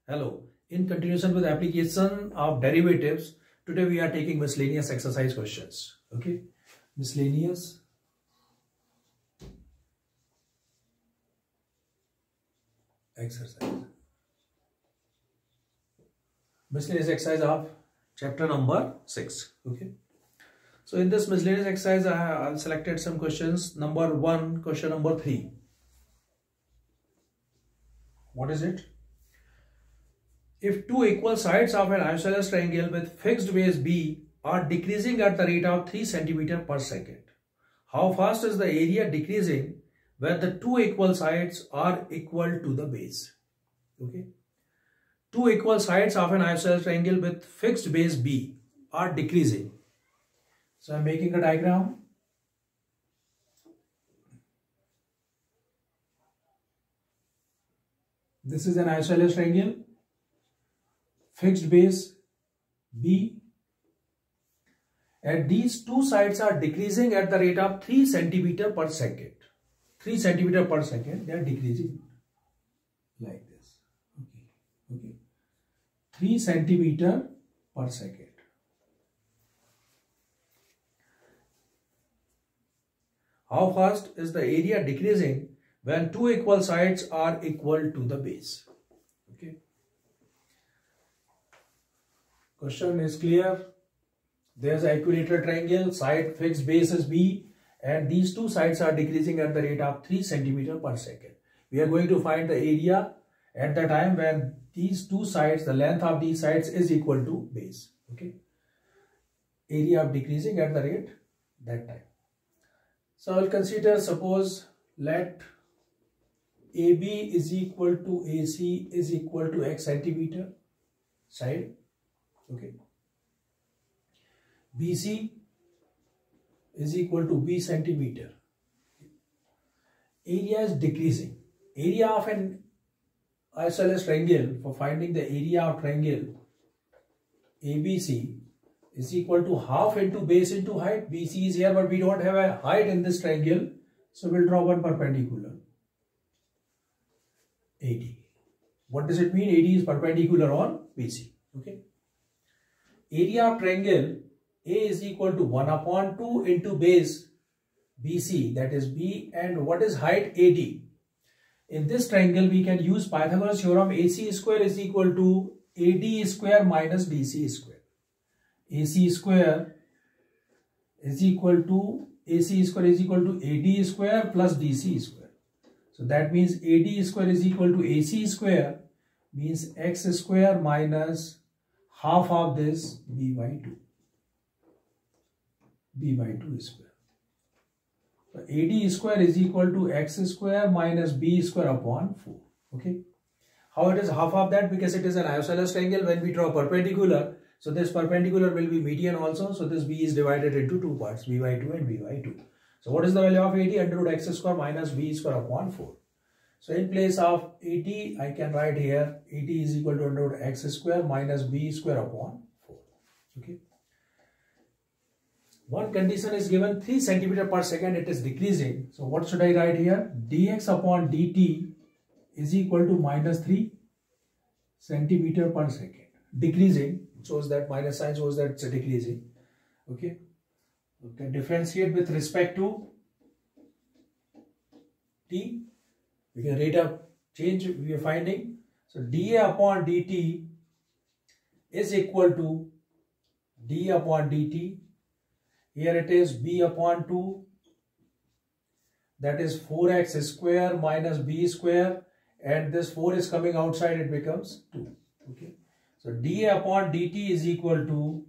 Hello. In continuation with application of derivatives, today we are taking miscellaneous exercise questions. Okay. Miscellaneous exercise. Miscellaneous exercise of chapter number 6. Okay. So in this miscellaneous exercise, I have selected some questions. Number 1, question number 3. What is it? If two equal sides of an isosceles triangle with fixed base B are decreasing at the rate of 3 cm per second, how fast is the area decreasing when the two equal sides are equal to the base? Okay. Two equal sides of an isosceles triangle with fixed base B are decreasing. So I am making a diagram. This is an isosceles triangle. Fixed base B, and these two sides are decreasing at the rate of 3 cm per second. 3 cm per second, they are decreasing like this. Okay. 3 cm per second. How fast is the area decreasing when two equal sides are equal to the base? Okay. Question is clear. There is an equilateral triangle, side fixed base is B, and these two sides are decreasing at the rate of 3 cm per second. We are going to find the area at the time when these two sides, the length of these sides is equal to base. Okay. Area of decreasing at the rate that time. So I will consider, suppose let AB is equal to AC is equal to X centimeter side. Okay. BC is equal to B centimeter. Area is decreasing. Area of an isosceles triangle, for finding the area of triangle ABC is equal to half into base into height. BC is here, but we don't have a height in this triangle, so we'll draw one perpendicular. AD. What does it mean? AD is perpendicular on BC. Okay. Area of triangle A is equal to 1 upon 2 into base BC, that is B, and what is height AD? In this triangle we can use Pythagoras theorem. AC square is equal to AD square minus DC square. AC square is equal to AD square plus DC square. So that means AD square is equal to AC square, means X square minus half of this B by 2 square. So AD square is equal to X square minus B square upon 4. Okay. How it is half of that? Because it is an isosceles triangle. When we draw perpendicular, so this perpendicular will be median also. So this B is divided into two parts, B by 2 and B by 2. So what is the value of AD? Under root X square minus B square upon 4. So in place of AD, I can write here AD is equal to under root X square minus B square upon 4. Okay. One condition is given, 3 cm per second, it is decreasing. So what should I write here? Dx upon dt is equal to minus 3 cm per second. Decreasing shows that, minus sign shows that it's decreasing. Okay. You can differentiate with respect to t. We can rate of change we are finding. So dA upon dt is equal to d upon dt. Here it is B upon 2, that is 4x square minus B square, and this 4 is coming outside, it becomes 2. Okay. So dA upon dt is equal to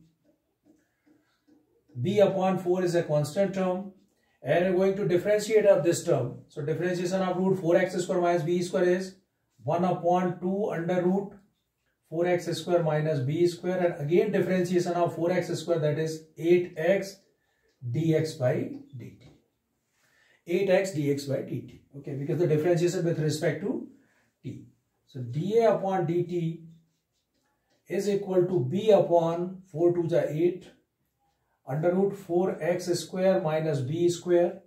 B upon 4 is a constant term, and we're going to differentiate of this term. So differentiation of root 4x square minus B square is 1 upon 2 under root 4x square minus B square, and again differentiation of 4x square, that is 8x dx by dt. 8x dx by dt. Okay, because the differentiation with respect to t. So dA upon dt is equal to B upon 4 to the 8 under root 4x square minus B square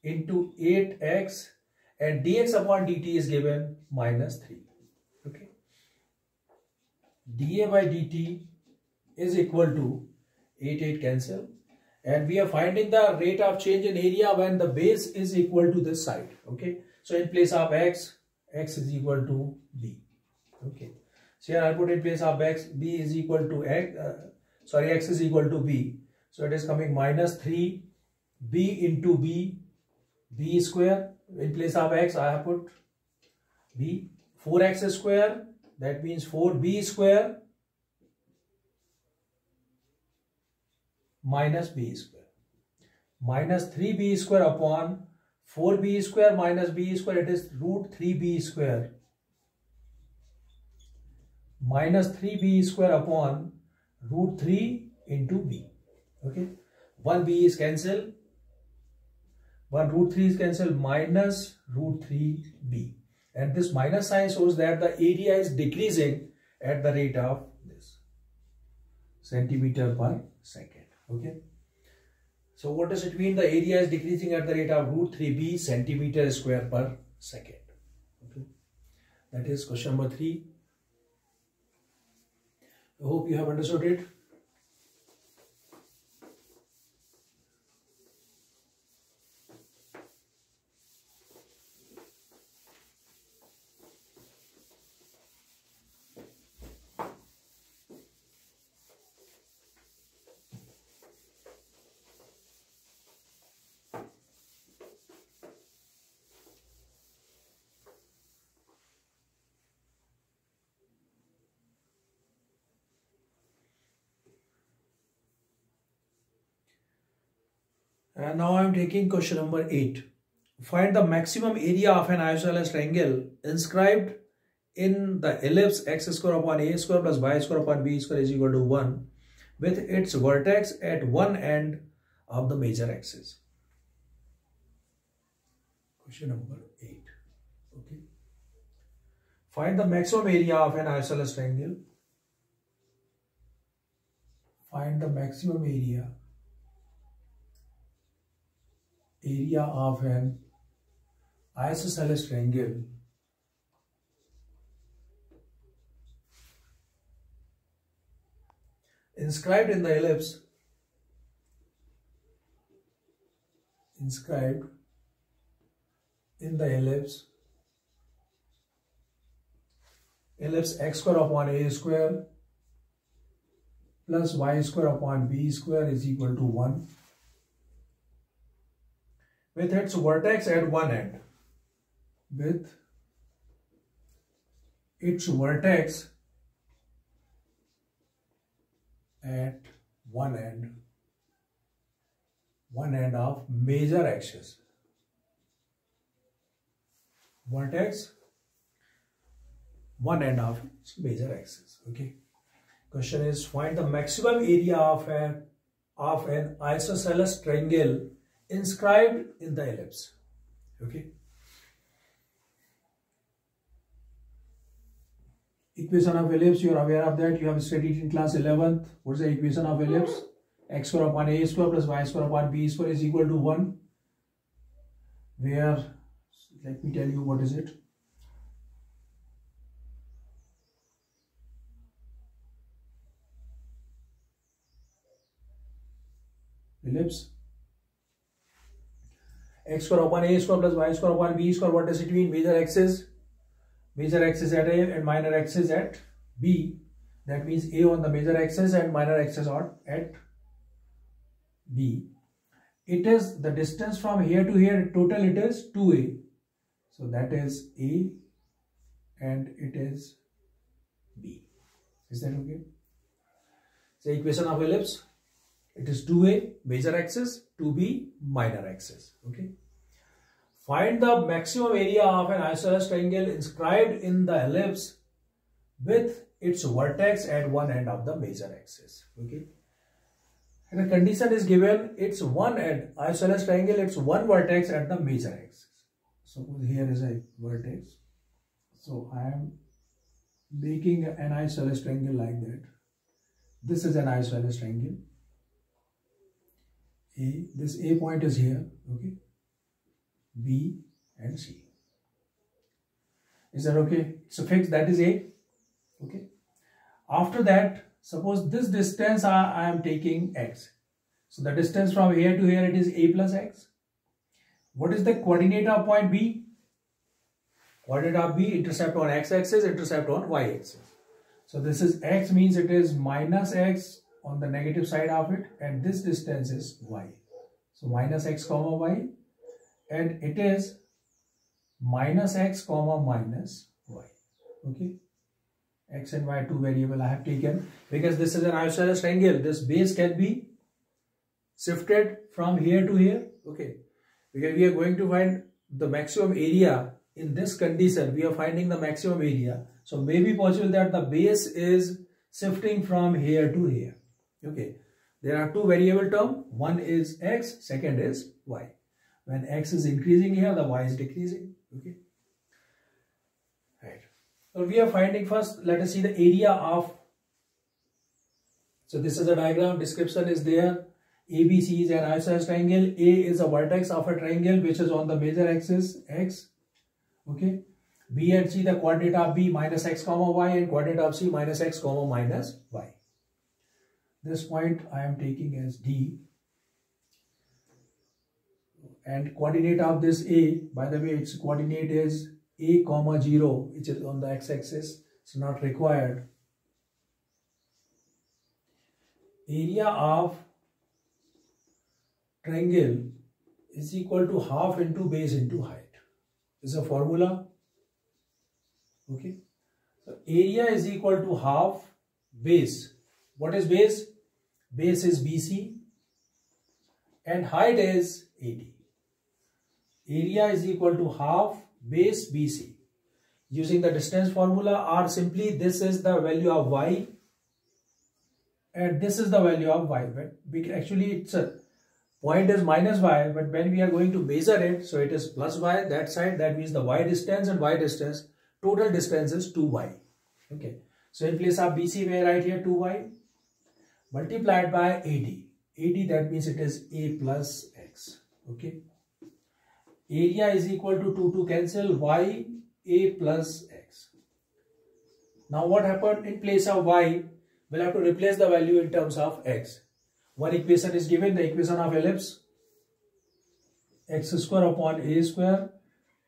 into 8x, and dx upon dt is given minus 3. Okay. dA by dt is equal to 8 cancel, and we are finding the rate of change in area when the base is equal to this side. Okay, so in place of x is equal to b. Okay, so here I put in place of x, b is equal to x is equal to b, so it is coming minus 3 b into b square. In place of x I have put b. 4x square, that means 4b square minus b square, minus 3b square upon 4b square minus b square, it is root 3b square, minus 3b square upon root 3 into b. Okay, 1b is cancelled, 1 root 3 is cancelled, minus root 3b, and this minus sign shows that the area is decreasing at the rate of this centimeter per second. Okay, so what does it mean? The area is decreasing at the rate of root 3b centimeter square per second. Okay, that is question number 3. I hope you have understood it. And now I am taking question number 8. Find the maximum area of an isosceles triangle inscribed in the ellipse x square upon a square plus y square upon b square is equal to 1 with its vertex at one end of the major axis. Question number 8. Okay. Find the maximum area of an isosceles triangle. Find the maximum area of an isosceles triangle inscribed in the ellipse x square upon a square plus y square upon b square is equal to 1 with its vertex at one end. With its vertex at one end of major axis. Vertex one end of its major axis. Okay. Question is, find the maximum area of an isosceles triangle inscribed in the ellipse. Okay. Equation of ellipse, you are aware of that. You have studied in class 11th. What is the equation of ellipse? X square upon a square plus y square upon b square is equal to 1. Where, let me tell you what is it. Ellipse. X square upon a square plus y square upon b square, what does it mean? Major axis at a and minor axis at b. That means a on the major axis and minor axis at b. It is the distance from here to here, total it is 2a. So that is a and it is b. Is that okay? So equation of ellipse, it is 2a major axis, 2b minor axis. Okay. Find the maximum area of an isosceles triangle inscribed in the ellipse with its vertex at one end of the major axis. Okay. And the condition is given, it's one end, isosceles triangle, it's one vertex at the major axis. Suppose here is a vertex. So I am making an isosceles triangle like that. This is an isosceles triangle. This A point is here. Okay. B and C. Is that okay? So fixed, that is A. Okay. After that, suppose this distance I am taking x. So the distance from here to here, it is a plus x. What is the coordinate of point B? Coordinate of B, intercept on x-axis, intercept on y-axis. So this is x, means it is minus x on the negative side of it, and this distance is y. So minus x comma y, and it is minus x comma minus y. Okay, x and y, two variable I have taken, because this is an isosceles triangle. This base can be shifted from here to here. Okay, because we are going to find the maximum area. In this condition, we are finding the maximum area. So may be possible that the base is shifting from here to here. Okay, there are two variable terms. One is x, second is y. When x is increasing here, the y is decreasing. Okay, right. So we are finding first, let us see the area of. So this is a diagram, description is there. ABC is an isosceles triangle. A is a vertex of a triangle which is on the major axis x. Okay, B and C, the coordinate of B minus x comma y, and coordinate of C minus x comma minus y. This point I am taking as D, and coordinate of this A, by the way, its coordinate is a comma 0, which is on the x-axis. It's not required. Area of triangle is equal to half into base into height. This is a formula. Okay, so area is equal to half base. What is base? Base is BC and height is AD. Area is equal to half base BC. Using the distance formula, or simply this is the value of y and this is the value of y. But actually it's a point is minus y, but when we are going to measure it, so it is plus y that side. That means the y distance and y distance, total distance is 2y. Okay, so in place of BC we write here 2y multiplied by AD. AD, that means it is a plus x. Okay, area is equal to 2 cancel, y a plus x. Now what happened? In place of y, we'll have to replace the value in terms of x. One equation is given, the equation of ellipse, x square upon a square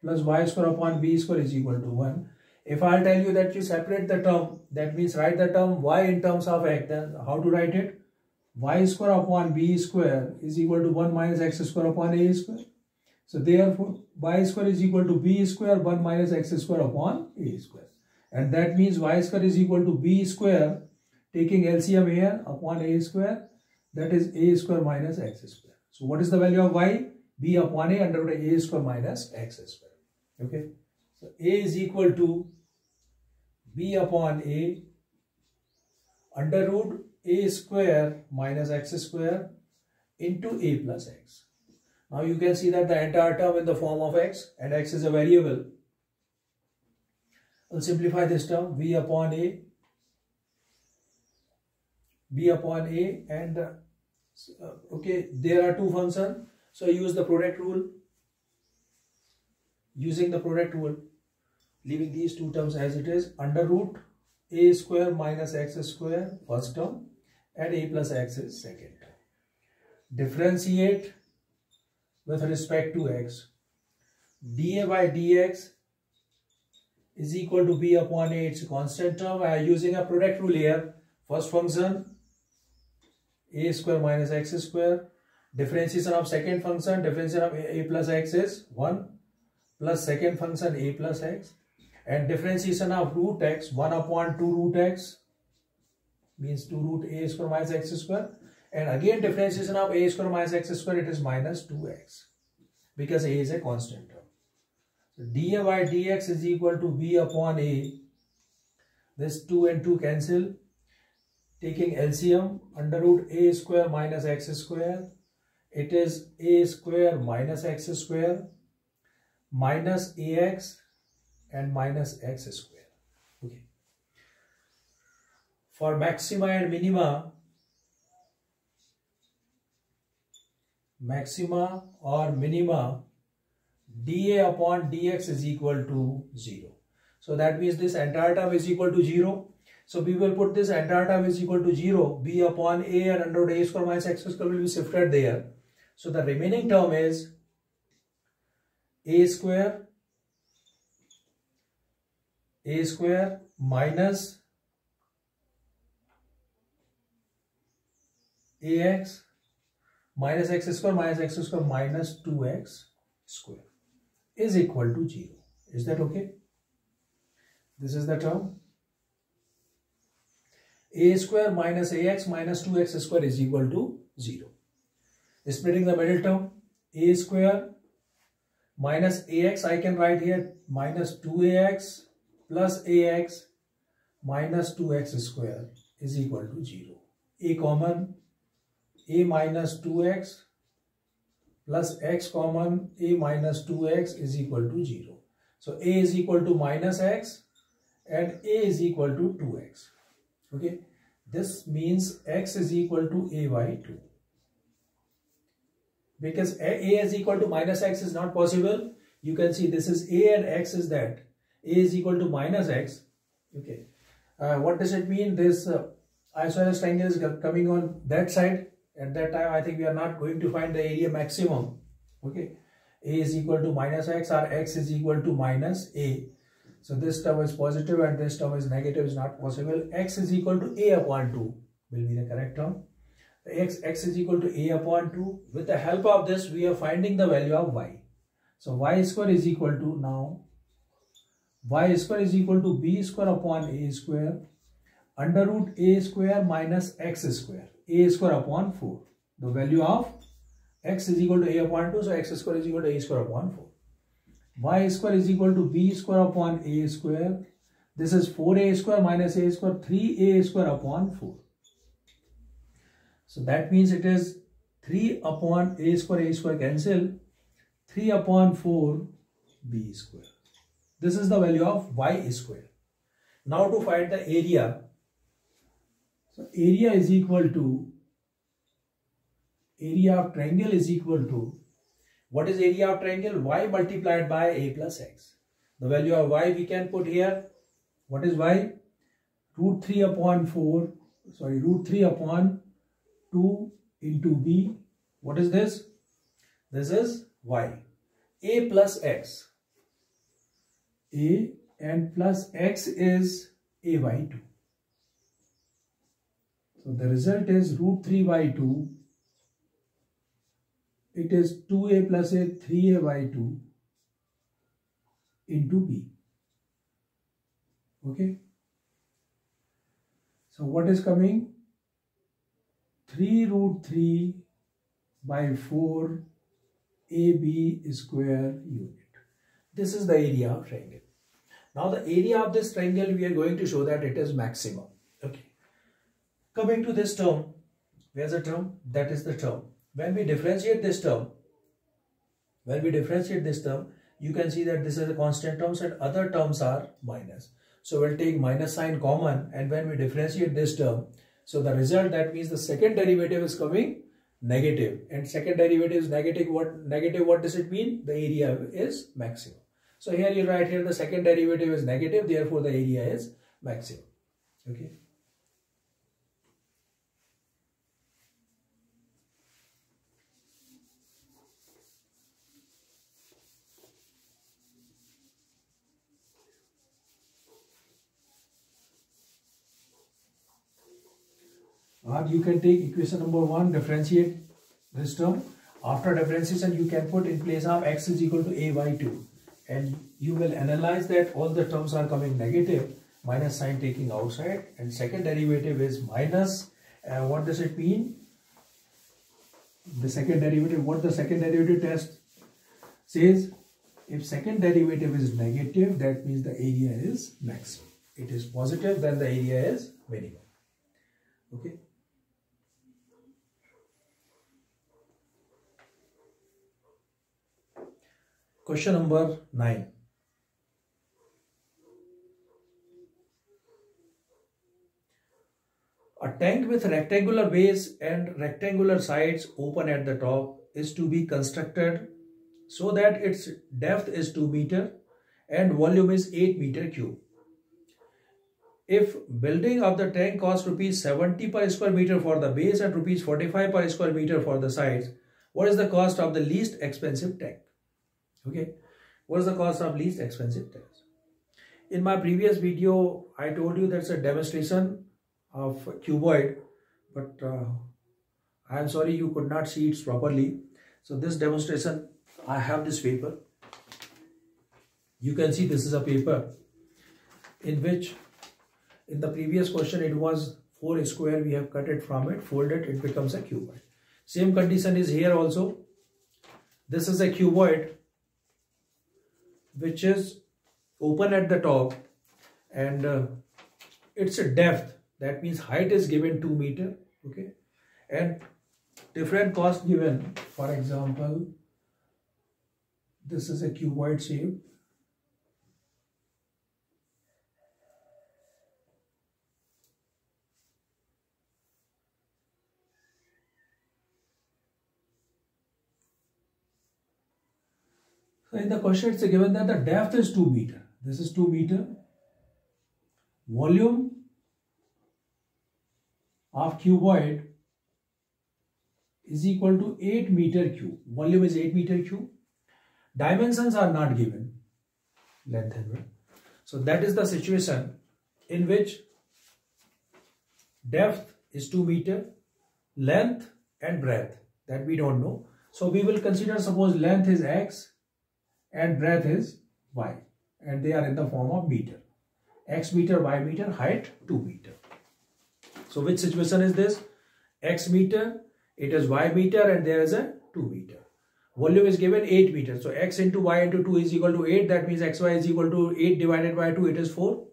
plus y square upon b square is equal to 1. If I tell you that you separate the term, that means write the term y in terms of x, then how to write it? Y square upon b square is equal to 1 minus x square upon a square. So therefore, y square is equal to b square 1 minus x square upon a square. And that means y square is equal to b square, taking LCM here, upon a square. That is a square minus x square. So what is the value of y? B upon a under root a square minus x square. Okay. So a is equal to b upon a under root a square minus x square into a plus x. Now you can see that the entire term in the form of x, and x is a variable. We'll simplify this term, b upon a and okay, there are two functions, so use the product rule. Using the product rule, leaving these two terms as it is, under root a square minus x square first term and a plus x is second term. Differentiate with respect to x. dA by dx is equal to b upon a, it's a constant term. I am using a product rule here. First function a square minus x square, differentiation of second function, differentiation of a plus x is 1 plus second function a plus x, and differentiation of root x 1 upon 2 root x means 2 root a square minus x square, and again differentiation of a square minus x square, it is minus 2x because a is a constant term. So dA by dx is equal to b upon a, this 2 and 2 cancel, taking LCM under root a square minus x square, it is a square minus x square minus ax and minus x square. Okay. For maxima and minima, maxima or minima, dA upon dx is equal to 0. So that means this entire term is equal to 0. So we will put this entire term is equal to 0. B upon A and under root A square minus x square will be shifted there. So the remaining term is A square minus AX minus x square minus 2x square is equal to 0. Is that okay? This is the term. A square minus AX minus 2x square is equal to 0. Splitting the middle term, A square minus AX, I can write here minus 2AX plus AX minus 2x square is equal to 0. A common, A minus 2x plus x common, A minus 2x is equal to 0. So A is equal to minus x and A is equal to 2x. Okay, this means x is equal to A by 2. Because A is equal to minus x is not possible. You can see this is A and x is that. A is equal to minus x. Okay, what does it mean? This isosceles triangle is coming on that side. At that time, I think we are not going to find the area maximum. Okay, A is equal to minus x or x is equal to minus A. So this term is positive and this term is negative is not possible. X is equal to A upon 2 will be the correct term. X is equal to A upon 2. With the help of this, we are finding the value of y. So y square is equal to, now y square is equal to b square upon a square under root a square minus x square. A square upon 4. The value of x is equal to a upon 2. So x square is equal to a square upon 4. Y square is equal to b square upon a square. This is 4a square minus a square, 3a square upon 4. So that means it is 3 upon a square cancel, 3 upon 4 b square. This is the value of y square. Now to find the area. So area is equal to, area of triangle is equal to, what is area of triangle? Y multiplied by a plus x. The value of y we can put here. What is y? Root 3 upon 4, sorry, root 3 upon 2 into b. What is this? This is y. A plus x. A and plus x is a by 2. So the result is root 3 by 2. It is 2a plus a, 3a by 2 into b. Okay. So what is coming? 3 root 3 by 4 AB square unit. This is the area of triangle. Now the area of this triangle, we are going to show that it is maximum. Okay. Coming to this term, where's the term? That is the term. When we differentiate this term, you can see that this is a constant terms and other terms are minus. So we'll take minus sign common, and when we differentiate this term, so the result, that means the second derivative is coming negative, and second derivative is negative. What does it mean? The area is maximum. So here you write here the second derivative is negative, therefore the area is maximum. Okay. Or you can take equation number 1, differentiate this term. After differentiation, you can put in place of x is equal to a by 2. And you will analyze that all the terms are coming negative, minus sign taking outside, and second derivative is minus. What does it mean? The second derivative, what the second derivative test says, if second derivative is negative, that means the area is maximum. It is positive, then the area is minimum. Okay. Question number 9. A tank with rectangular base and rectangular sides open at the top is to be constructed so that its depth is 2 meter and volume is 8 meter cube. if building of the tank costs rupees 70 per square meter for the base and rupees 45 per square meter for the sides, what is the cost of the least expensive tank? Okay, what is the cost of least expensive tanks? In my previous video, I told you that's a demonstration of cuboid, but I am sorry you could not see it properly. So this demonstration, I have this paper. You can see this is a paper in which in the previous question it was 4 square, we have cut it from it, folded, it becomes a cuboid. Same condition is here also. This is a cuboid which is open at the top and its depth, that means height is given 2 meter, okay, and different cost given. For example, this is a cuboid shape. So in the question it's given that the depth is 2 meter. This is 2 meter. Volume of cuboid is equal to 8 meter cube. Volume is 8 meter cube. Dimensions are not given. Length and width. So that is the situation in which depth is 2 meter, length and breadth that we don't know. So we will consider, suppose length is x and breadth is y, and they are in the form of meter. X meter, y meter, height 2 meter. So which situation is this? X meter, it is y meter, and there is a 2 meter. Volume is given 8 meter. So x into y into 2 is equal to 8. That means xy is equal to 8 divided by 2. It is 4.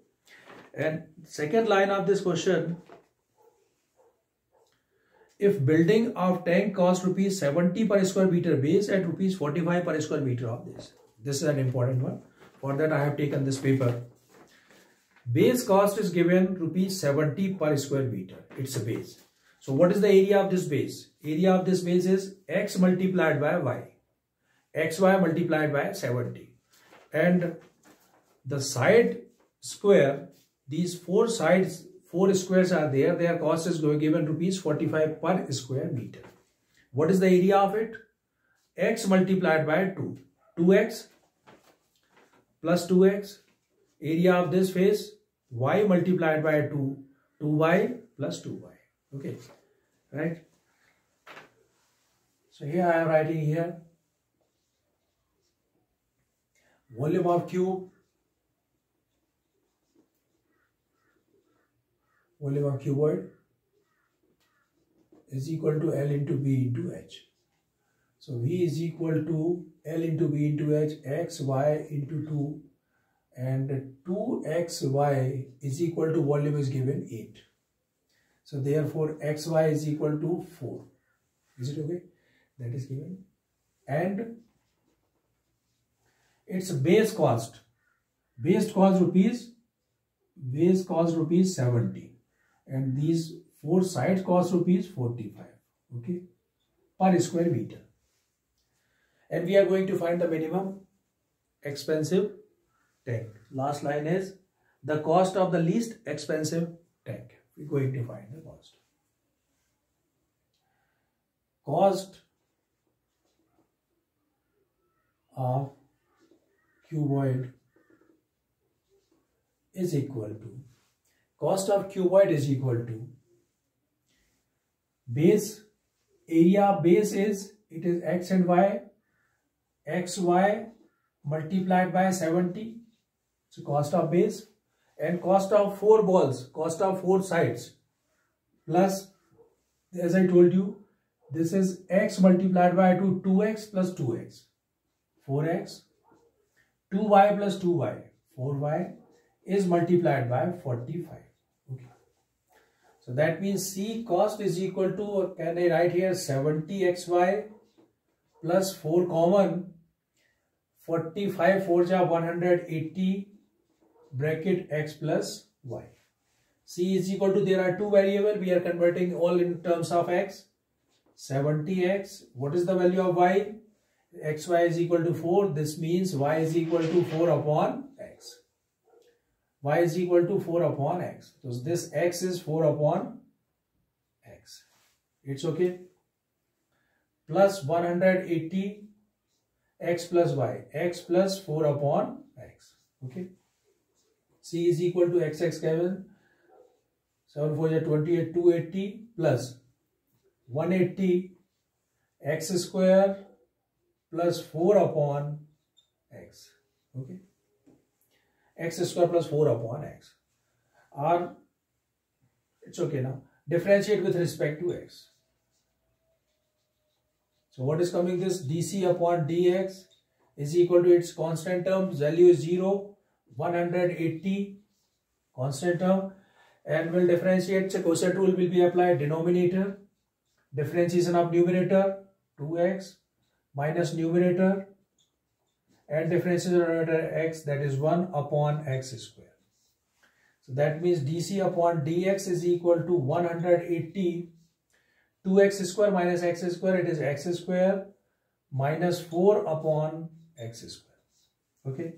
And second line of this question, if building of tank costs rupees 70 per square meter base and rupees 45 per square meter of this. This is an important one. For that I have taken this paper. Base cost is given rupees 70 per square meter. It's a base. So what is the area of this base? Area of this base is x multiplied by y. xy multiplied by 70. And the side square, these 4 sides, 4 squares are there. Their cost is given rupees 45 per square meter. What is the area of it? X multiplied by 2. 2x plus 2x. Area of this face, y multiplied by 2. 2y plus 2y. Okay, right? So here I am writing here volume of cube, volume of cuboid is equal to L into B into H. So V is equal to L into B into H, x, y into 2, and 2xy is equal to volume is given 8. So therefore xy is equal to 4. Is it okay? That is given. And its base cost rupees 70, and these 4 sides cost rupees 45, okay, per square meter. And we are going to find the minimum expensive tank. Last line is the cost of the least expensive tank. We're going to find the cost. Cost of cuboid is equal to, cost of cuboid is equal to base, area of base is, it is x and y, xy multiplied by 70. So cost of base, and cost of 4 balls, cost of 4 sides, plus, as I told you, this is x multiplied by 2, 2x plus 2x, 4x, 2y plus 2y, 4y is multiplied by 45. Okay. So that means C cost is equal to, can I write here 70xy plus 4 common, 45 4 ja 180 bracket x plus y. C is equal to, there are 2 variables, we are converting all in terms of x. 70x, what is the value of y? xy is equal to 4. This means y is equal to 4 upon x. y is equal to 4 upon x. So this x is 4 upon x. It's okay. Plus 180 x plus y. X plus 4 upon x. Okay. C is equal to xx Kevin. 7 4 is 28. 280 plus 180 x square plus 4 upon x. Okay. X square plus 4 upon x. Or it's okay now. Differentiate with respect to x. So what is coming? This dc upon dx is equal to its constant term. Value is 0. 180 constant term. And will differentiate. So quotient rule will be applied. Denominator. Differentiation of numerator 2x minus numerator and differentiation of numerator x, that is 1 upon x square. So that means dc upon dx is equal to 180 2x square minus x square. It is x square minus 4 upon x square. Okay.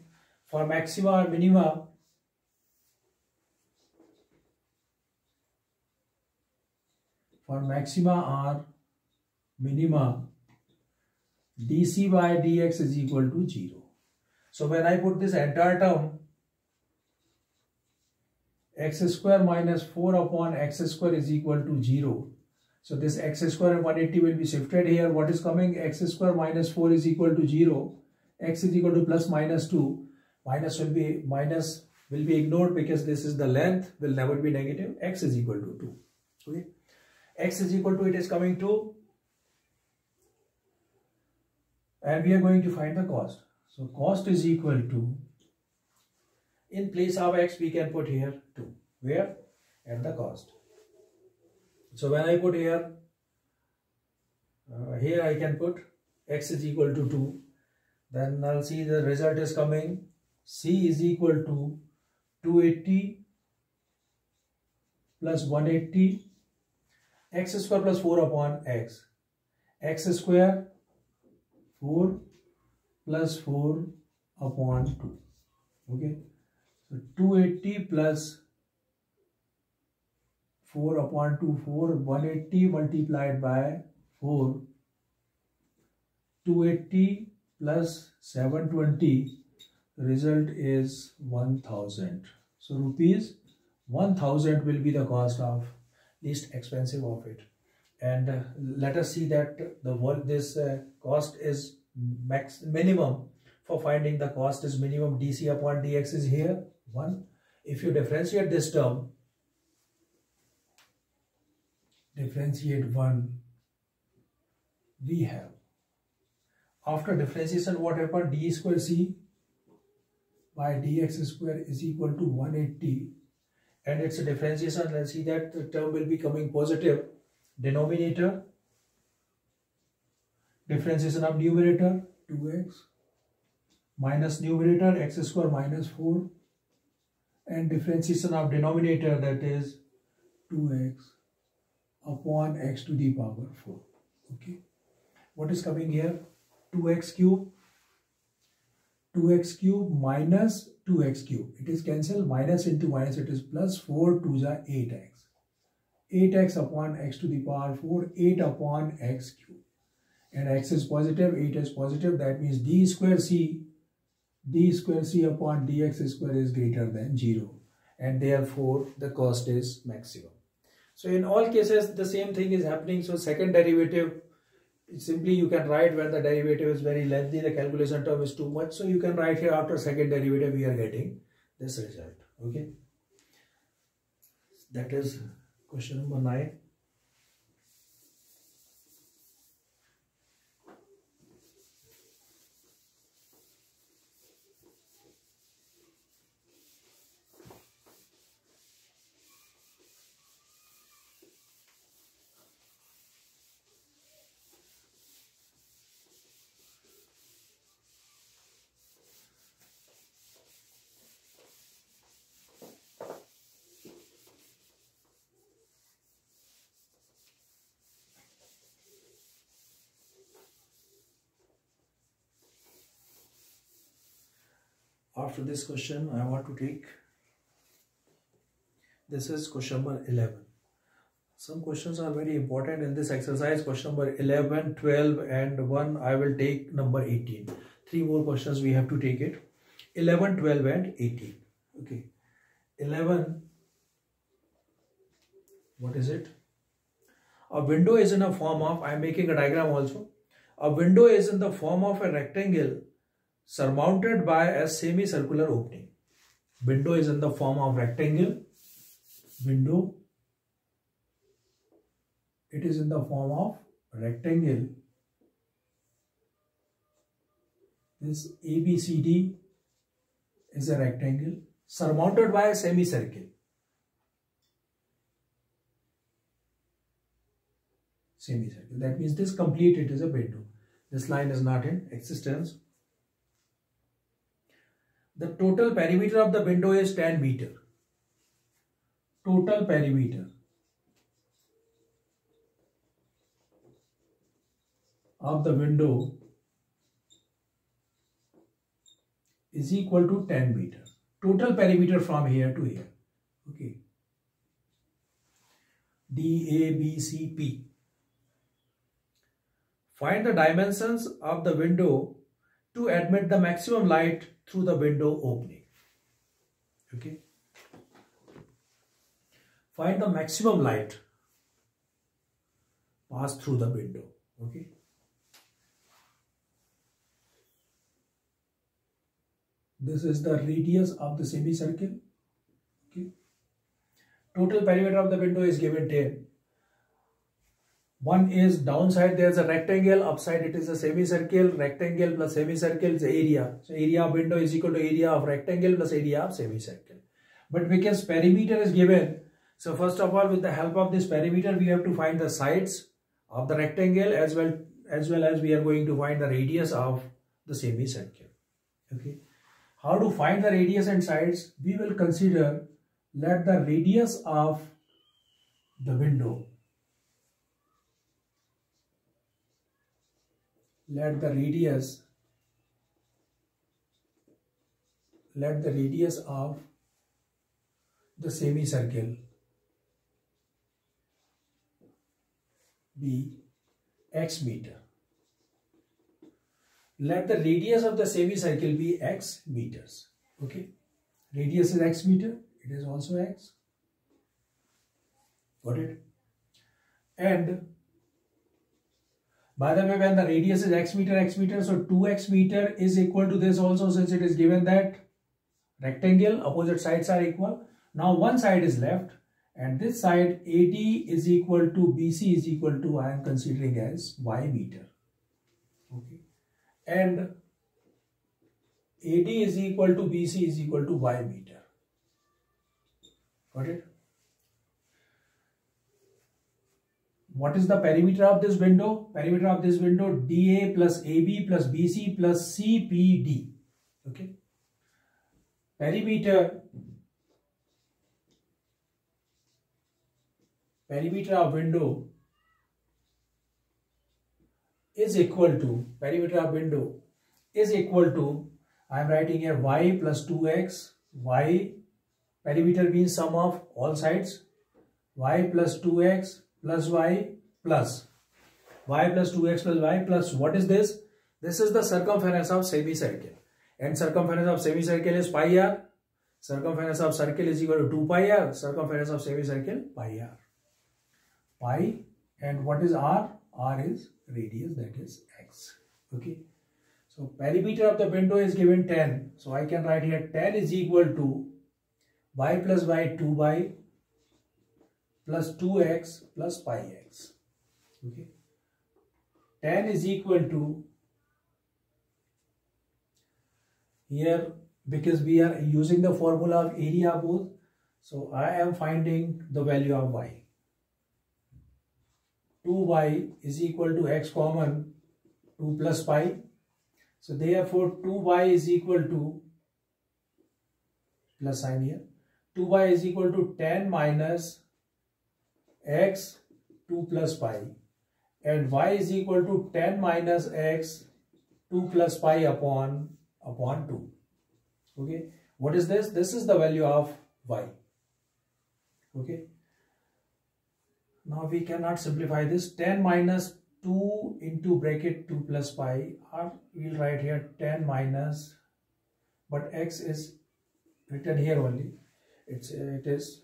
For maxima or minima, dc by dx is equal to 0. So when I put this entire term, x square minus 4 upon x square is equal to 0. So this x square and 180 will be shifted here. What is coming? X square minus 4 is equal to 0. X is equal to plus minus 2. Minus will be ignored because this is the length, will never be negative. X is equal to 2. Okay. X is equal to, it is coming 2. And we are going to find the cost. So cost is equal to, in place of x we can put here 2. Where? At the cost. So when I put here, here I can put x is equal to 2. Then I'll see the result is coming. C is equal to 280 plus 180 x square plus 4 upon x. X square 4 plus 4 upon 2. Okay. So 280 plus 4 upon 2, 4, 180 multiplied by 4, 280 plus 720, result is 1000. So rupees 1000 will be the cost of least expensive of it. And let us see that this cost is minimum. For finding the cost is minimum, dc upon dx is here 1. If you differentiate this term, differentiate 1, we have, after differentiation what happened? D square c by dx square is equal to 180, and its a differentiation. Let's see that the term will be coming positive. Denominator, differentiation of numerator 2x minus numerator x square minus 4, and differentiation of denominator, that is 2x upon x to the power 4. Okay. What is coming here? 2x cube. 2x cube minus 2x cube. It is cancelled. Minus into minus, it is plus 4 to the 8x. 8x upon x to the power 4. 8 upon x cube. And x is positive. 8 is positive. That means d square c upon dx square is greater than 0. And therefore the cost is maximum. So in all cases the same thing is happening. So second derivative, simply you can write when the derivative is very lengthy, the calculation term is too much. So you can write here after second derivative we are getting this result. Okay. That is question number 9. After this question, I want to take This is question number 11. Some questions are very important in this exercise. Question number 11, 12 and 1. I will take number 18. 3 more questions we have to take it. 11, 12 and 18. Okay. 11. What is it? A window is in a form of, I am making a diagram also. A window is in the form of a rectangle surmounted by a semicircular opening. Window is in the form of rectangle. Window. It is in the form of rectangle. This ABCD is a rectangle surmounted by a semicircle. Semicircle. That means this complete it is a window. This line is not in existence. The total perimeter of the window is 10 meter. Total perimeter of the window is equal to 10 meter. Total perimeter from here to here. Okay. D, A, B, C, P. Find the dimensions of the window to admit the maximum light through the window opening. Okay. Find the maximum light pass through the window. Okay. This is the radius of the semicircle. Okay. Total perimeter of the window is given 10. One is downside there is a rectangle, upside it is a semicircle. Rectangle plus semicircle is area. So area of window is equal to area of rectangle plus area of semicircle. But because perimeter is given, so first of all with the help of this perimeter we have to find the sides of the rectangle as well as we are going to find the radius of the semicircle. Okay. How to find the radius and sides? We will consider, let the radius of the window, let the radius of the semicircle be x meter. Let the radius of the semicircle be x meters. Okay. Radius is x meter. It is also x. Got it? And by the way, when the radius is x meter, so 2x meter is equal to this also, since it is given that rectangle, opposite sides are equal. Now one side is left and this side AD is equal to BC is equal to, I am considering as y meter. Okay. And AD is equal to BC is equal to y meter. Got it? What is the perimeter of this window? Perimeter of this window DA plus AB plus BC plus CPD. Okay. Perimeter of window is equal to, I am writing here y plus 2x, y, perimeter means sum of all sides, y plus 2x plus y plus 2x plus y plus, what is this? This is the circumference of semicircle, and circumference of semicircle is pi r. Circumference of circle is equal to 2 pi r. Circumference of semicircle pi r. Pi, and what is r? R is radius, that is x. Okay. So perimeter of the window is given 10. So I can write here 10 is equal to y plus y 2y plus 2x plus pi x. Okay. 10 is equal to, here because we are using the formula of area both, so I am finding the value of y. 2y is equal to x common 2 plus pi. So therefore 2y is equal to, plus sign here, 2y is equal to 10 minus x 2 plus pi, and y is equal to 10 minus x 2 plus pi upon 2. Okay. What is this? This is the value of y. Okay. Now we cannot simplify this. 10 minus 2 into bracket 2 plus pi, or we'll write here 10 minus, but x is written here only. It is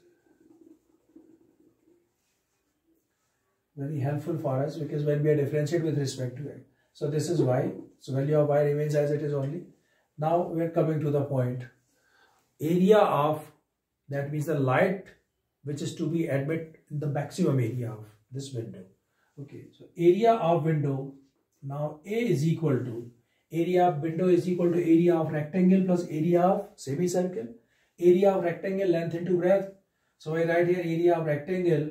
very helpful for us because when we are differentiate with respect to x. So this is y. So value of y remains as it is only. Now we are coming to the point. Area of, that means the light which is to be admit in the maximum area of this window. Okay, so area of window, now A is equal to, area of window is equal to area of rectangle plus area of semicircle. Area of rectangle, length into breadth. So I write here area of rectangle.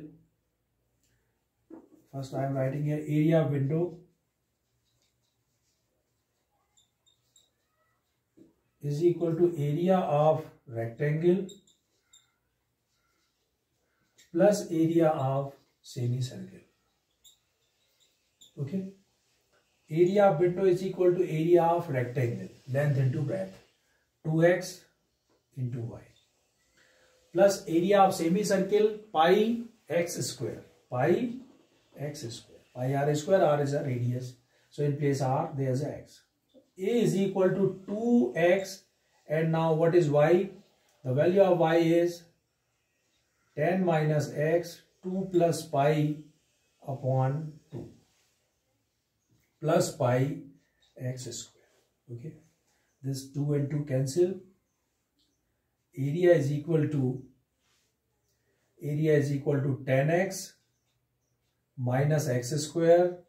First I am writing here area of window is equal to area of rectangle plus area of semicircle. Okay. Area of window is equal to area of rectangle, length into breadth, 2x into y, plus area of semicircle, pi x square, pi x square, pi r square, r is a radius, so in place r there is a x. A is equal to 2x, and now what is y? The value of y is 10 minus x, 2 plus pi upon 2 plus pi x square. Okay, this 2 and 2 cancel. Area is equal to 10x minus x square,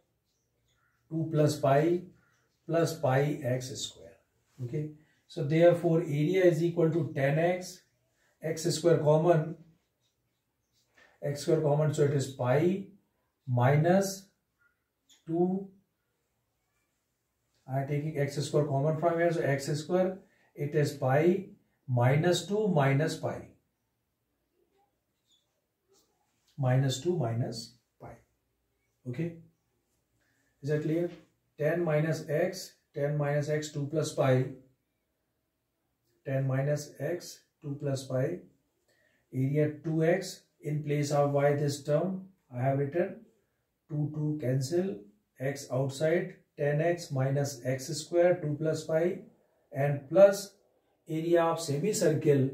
2 plus pi x square. Okay, so therefore area is equal to 10x, x square common, so it is pi minus 2. I am taking x square common from here, so x square, it is pi minus 2 minus pi. Minus 2 minus pi. Okay. Is that clear? 10 minus x, 2 plus pi. 10 minus x, 2 plus pi. Area 2x. In place of y, this term I have written 2 cancel, x outside, 10x minus x square, 2 plus pi, and plus area of semicircle,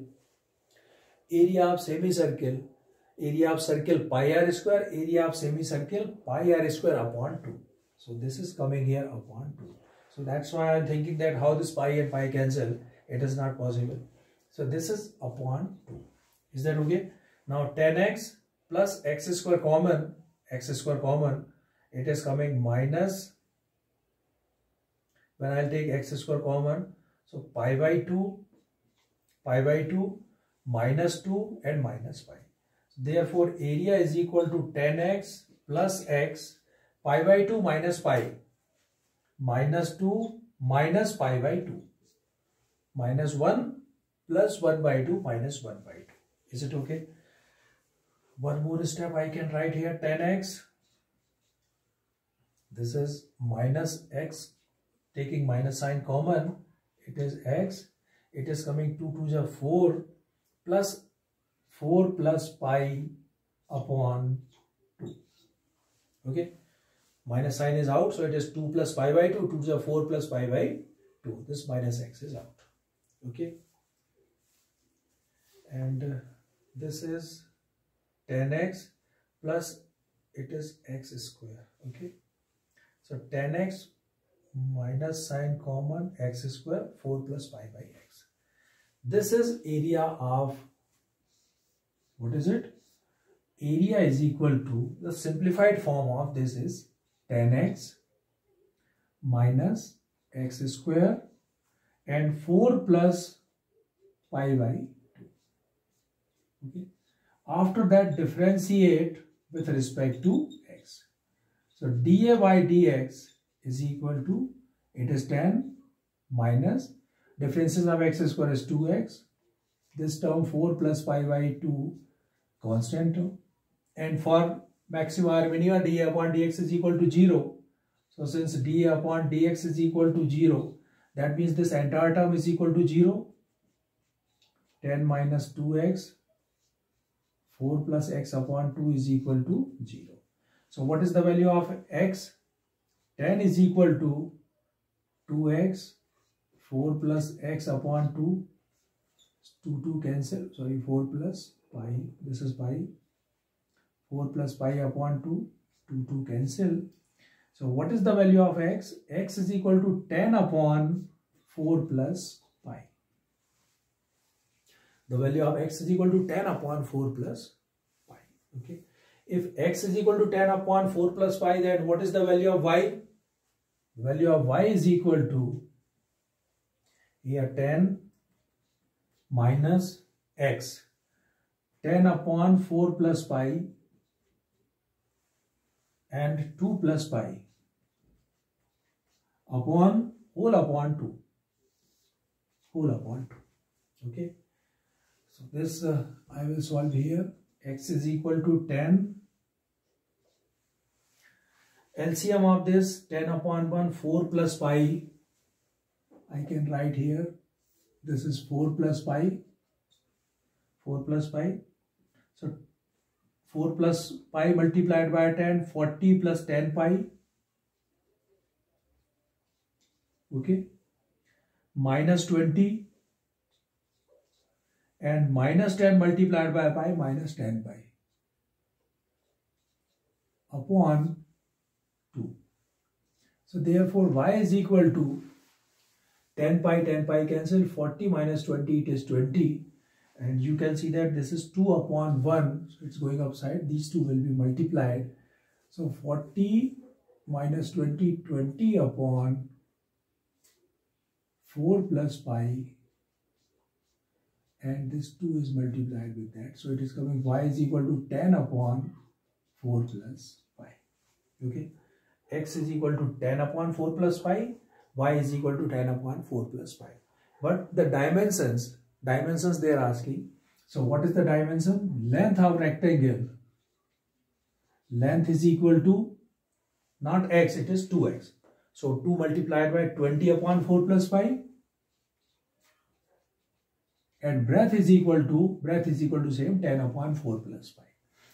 circle pi r square, area of semicircle pi r square upon 2. So this is coming here upon 2. So that's why I am thinking that how this pi and pi cancel, it is not possible. So this is upon 2. Is that okay? Now 10x plus x square common, it is coming minus, when I will take x square common, so pi by 2, minus 2 and minus pi. So therefore area is equal to 10x plus x, pi by 2 minus pi, minus 2 minus pi by 2, minus 1 plus 1 by 2 minus 1 by 2. Is it okay? One more step I can write here, 10x. This is minus x, taking minus sign common, it is x. It is coming 2 to the 4 plus 4 plus pi upon 2. Okay. Minus sign is out, so it is 2 plus pi by 2, 2 to the 4 plus pi by 2. This minus x is out. Okay. And this is 10x plus it is x square. Okay, so 10x minus sign common, x square, 4 plus pi by x. This is area of, what is it? Area is equal to, the simplified form of this is 10x minus x square and 4 plus pi by 2. Okay. After that, differentiate with respect to x. So dA by dx is equal to, it is 10 minus, differences of x square is 2x, this term 4 plus pi by 2 constant term, and for maxima or minima dA upon dx is equal to 0. So since dA upon dx is equal to 0, that means this entire term is equal to 0. 10 minus 2x, 4 plus x upon 2 is equal to 0. So what is the value of x? 10 is equal to 2x, 4 plus x upon 2, 2 cancel, sorry, 4 plus pi, this is pi, 4 plus pi upon 2, 2 cancel. So what is the value of x? X is equal to 10 upon 4 plus pi. The value of x is equal to 10 upon 4 plus pi. Okay. If x is equal to 10 upon 4 plus pi, then what is the value of y? The value of y is equal to here 10 minus x. 10 upon 4 plus pi and 2 plus pi upon whole upon 2. Whole upon 2. Okay. So this I will solve here. X is equal to 10. LCM of this 10 upon 1, 4 plus pi. I can write here. This is 4 plus pi. 4 plus pi. So 4 plus pi multiplied by 10, 40 plus 10 pi. Okay. Minus 20. And minus 10 multiplied by pi, minus 10 pi upon 2. So therefore y is equal to 10 pi cancel, 40 minus 20, it is 20. And you can see that this is 2 upon 1, so it's going upside. These two will be multiplied. So 40 minus 20, 20 upon 4 plus pi. And this 2 is multiplied with that. So it is coming y is equal to 10 upon 4 plus pi. Okay. X is equal to 10 upon 4 plus pi. Y is equal to 10 upon 4 plus pi. But the dimensions they are asking. So what is the dimension? Length of rectangle. Length is equal to not x, it is 2x. So 2 multiplied by 20 upon 4 plus pi. And breadth is equal to same 10 upon 4 plus pi.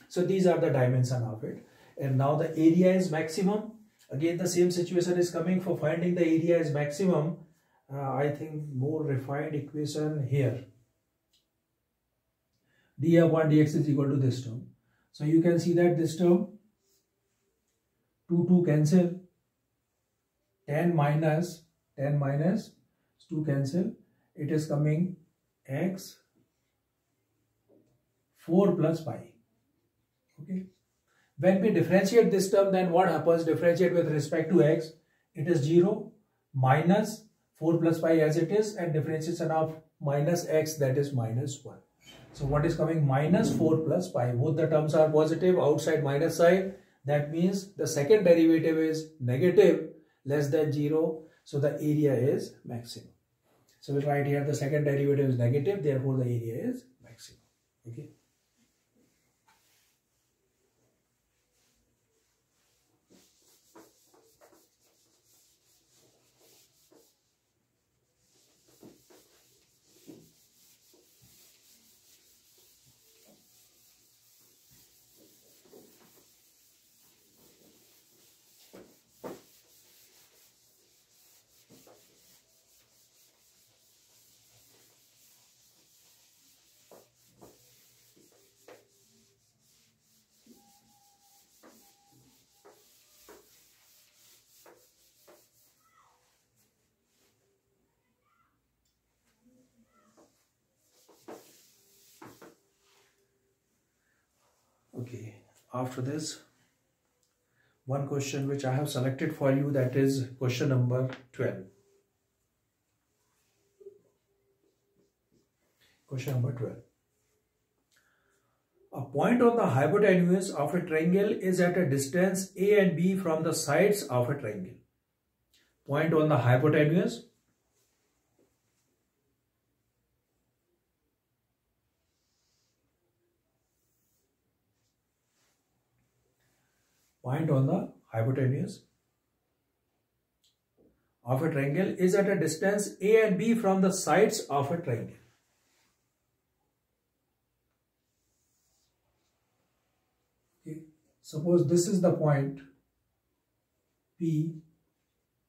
So these are the dimension of it. And now the area is maximum. Again the same situation is coming for finding the area is maximum. I think more refined equation here. d upon dx is equal to this term. So you can see that this term 2 cancel. 10 minus 2 cancel. It is coming x 4 plus pi. Okay. When we differentiate this term, then what happens? Differentiate with respect to x. It is 0 minus 4 plus pi as it is, and differentiation of minus x, that is minus 1. So what is coming? Minus 4 plus pi. Both the terms are positive, outside minus side. That means the second derivative is negative, less than 0. So the area is maximum. So we'll write here the second derivative is negative, therefore the area is maximum. Okay. Okay, after this, one question which I have selected for you, that is question number 12. Question number 12. A point on the hypotenuse of a triangle is at a distance A and B from the sides of a triangle. Point on the hypotenuse . Point on the hypotenuse of a triangle is at a distance A and B from the sides of a triangle. Okay. Suppose this is the point P,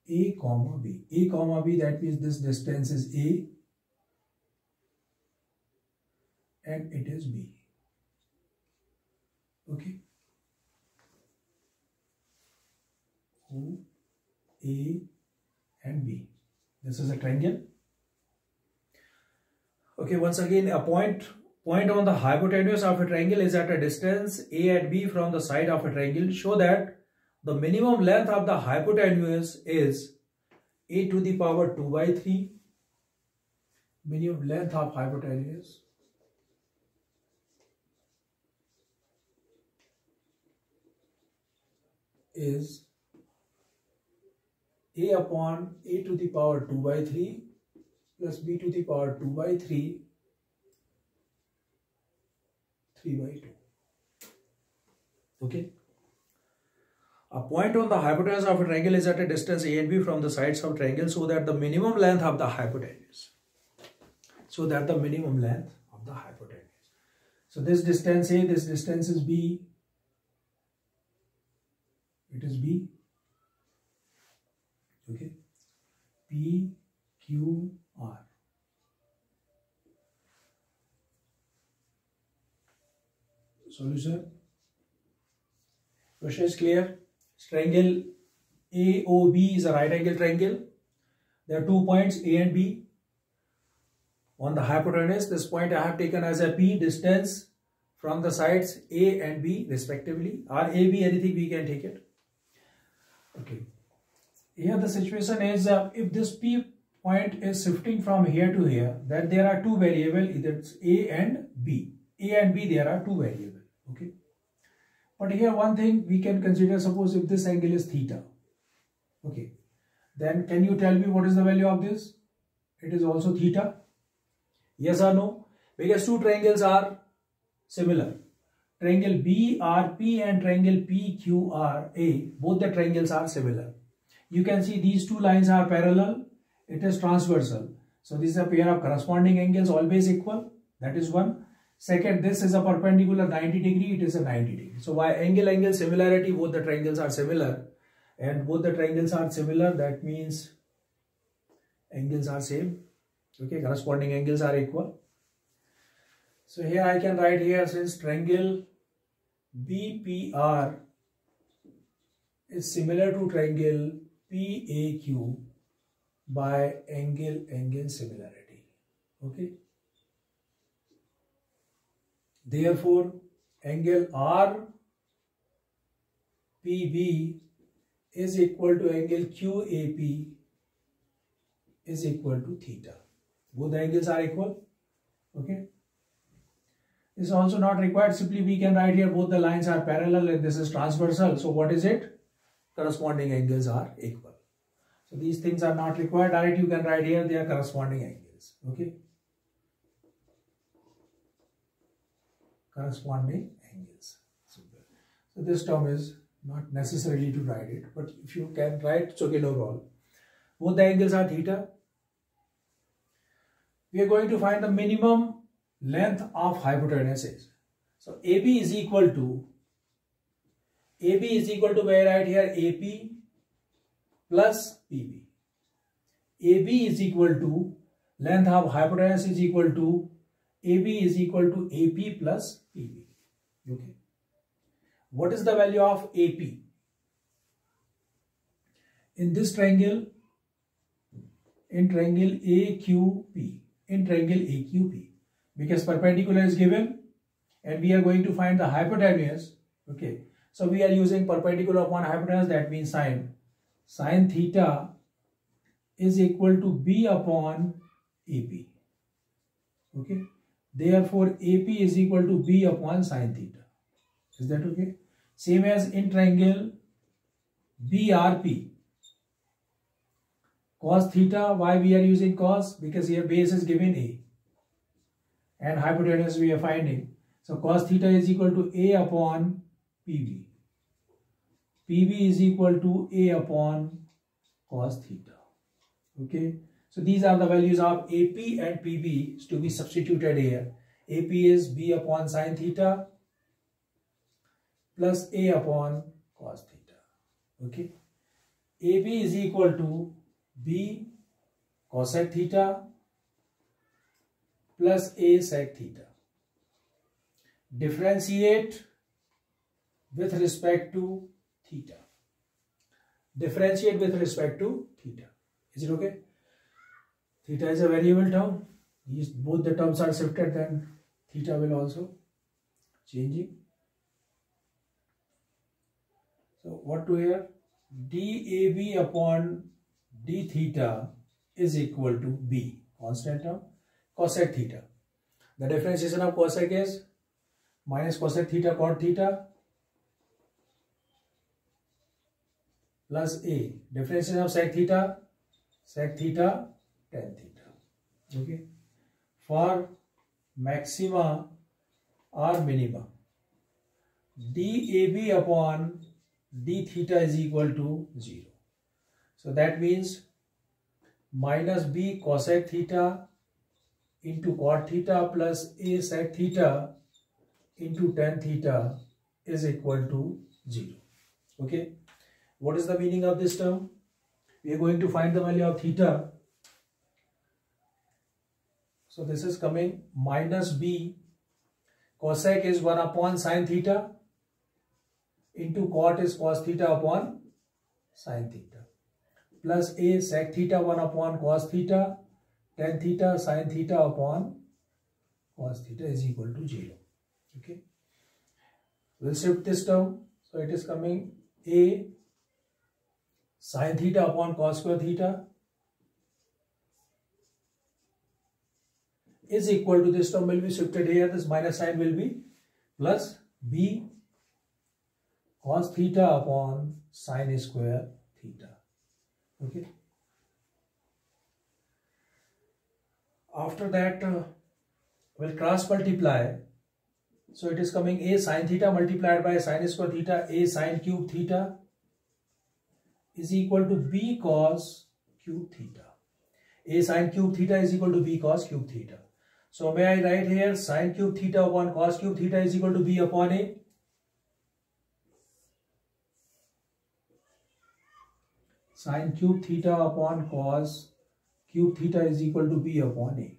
A comma B. A comma B, that means this distance is A and it is B. Okay. O, A and B. This is a triangle. Okay, once again, a point on the hypotenuse of a triangle is at a distance A and B from the side of a triangle. Show that the minimum length of the hypotenuse is A to the power 2 by 3. Minimum length of hypotenuse is A upon A to the power 2 by 3 plus B to the power 2 by 3, 3 by 2. Okay. A point on the hypotenuse of a triangle is at a distance A and B from the sides of triangle, so that the minimum length of the hypotenuse. So this distance A, this distance is B. It is B. Okay. P, Q, R. Solution. Question is clear. Triangle AOB is a right angle triangle. There are 2 points A and B. On the hypotenuse, this point I have taken as a P, distance from the sides A and B respectively, or AB, anything we can take it. Okay. Here the situation is if this P point is shifting from here to here, then there are two variables, either it's A and B. A and B, there are two variables. Okay. But here one thing we can consider, suppose if this angle is theta. Okay. Then can you tell me what is the value of this? It is also theta. Yes or no? Because two triangles are similar. Triangle BRP and triangle PQRA, both the triangles are similar. You can see these two lines are parallel. It is transversal. So this is a pair of corresponding angles always equal. That is one. Second, this is a perpendicular 90 degree. It is a 90 degree. So by angle similarity, both the triangles are similar. And both the triangles are similar. That means angles are same. Okay, corresponding angles are equal. So here I can write here, since triangle BPR is similar to triangle PAQ by angle similarity. Okay. Therefore, angle RPB is equal to angle QAP is equal to theta. Both the angles are equal. Okay. This is also not required. Simply we can write here both the lines are parallel and this is transversal. So what is it? Corresponding angles are equal. So these things are not required. Directly you can write here they are corresponding angles. Okay. Corresponding angles. Simple. So this term is not necessarily to write it, but if you can write, it's okay, no problem. Both the angles are theta. We are going to find the minimum length of hypotenuses. So AB is equal to where right here AP plus PB. AB is equal to length of hypotenuse is equal to AB is equal to AP plus PB. Okay. What is the value of AP? In this triangle, in triangle AQP, because perpendicular is given and we are going to find the hypotenuse. Okay. So we are using perpendicular upon hypotenuse, that means sine theta is equal to B upon AP. Okay. Therefore, AP is equal to B upon sine theta. Is that okay? Same as in triangle BRP. Cos theta, why we are using cos? Because here base is given A. And hypotenuse we are finding. So cos theta is equal to A upon PB. PB is equal to A upon cos theta. Okay. So these are the values of AP and PB to be substituted here. AP is B upon sine theta. plus A upon cos theta. Okay. AB is equal to B cosec theta plus A sec theta. Differentiate with respect to theta. Differentiate with respect to theta. Is it okay? Theta is a variable term. These both the terms are shifted, then theta will also changing. So what to here? dAB upon d theta is equal to B, constant term, cosec theta. The differentiation of cosec is minus cosec theta cot theta plus A. Differentiation of sec theta tan theta. Okay. For maxima or minima, dAB upon d theta is equal to 0. So that means minus B cosec theta into cot theta plus A sec theta into tan theta is equal to 0. Okay. What is the meaning of this term? We are going to find the value of theta. So this is coming minus B cosec is 1 upon sin theta into cot is cos theta upon sin theta plus A sec theta 1 upon cos theta tan theta sin theta upon cos theta is equal to 0. Okay. We'll shift this term. So it is coming A sin theta upon cos square theta is equal to, this term will be shifted here, this minus sign will be plus B cos theta upon sin square theta. Okay. After that, we'll cross multiply. So it is coming A sin theta multiplied by sin square theta, A sin cube theta is equal to B cos cube theta. A sin cube theta is equal to B cos cube theta. So may I write here sin cube theta upon cos cube theta is equal to B upon A. Sin cube theta upon cos cube theta is equal to B upon A.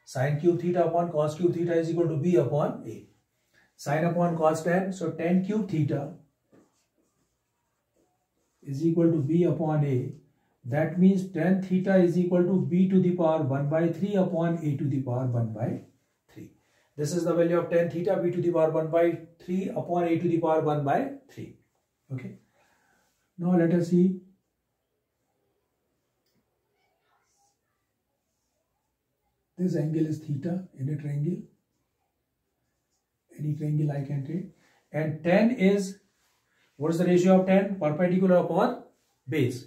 Sin cube theta upon cos cube theta is equal to B upon A. Sin upon cos tan, so tan cube theta is equal to B upon A. That means tan theta is equal to B to the power 1 by 3 upon A to the power 1 by 3. This is the value of tan theta, B to the power 1 by 3 upon A to the power 1 by 3. Okay. Now let us see. This angle is theta in a triangle. Any triangle I can take. And tan is, what is the ratio of tan? Perpendicular upon base.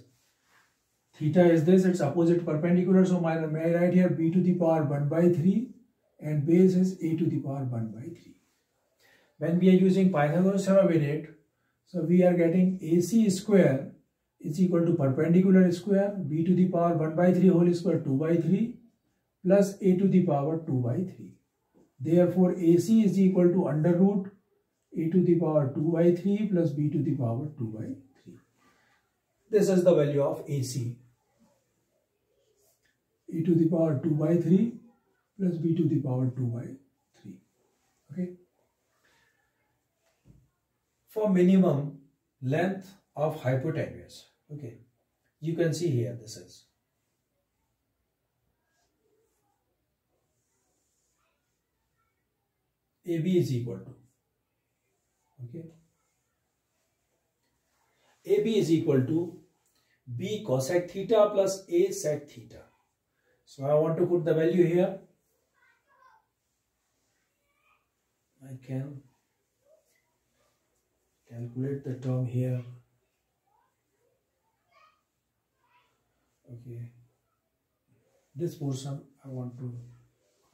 Theta is this, its opposite perpendicular. So may I write here B to the power 1 by 3 and base is A to the power 1 by 3. When we are using Pythagoras theorem in it, so we are getting AC square is equal to perpendicular square B to the power 1 by 3 whole square 2 by 3 plus A to the power 2 by 3. Therefore, AC is equal to under root A to the power 2 by 3 plus B to the power 2 by 3. This is the value of AC. A to the power 2 by 3 plus B to the power 2 by 3. Okay. For minimum length of hypotenuse, okay, you can see here this is. AB is equal to, okay, AB is equal to B cosec theta plus A sec theta. So I want to put the value here. I can calculate the term here. Okay, this portion I want to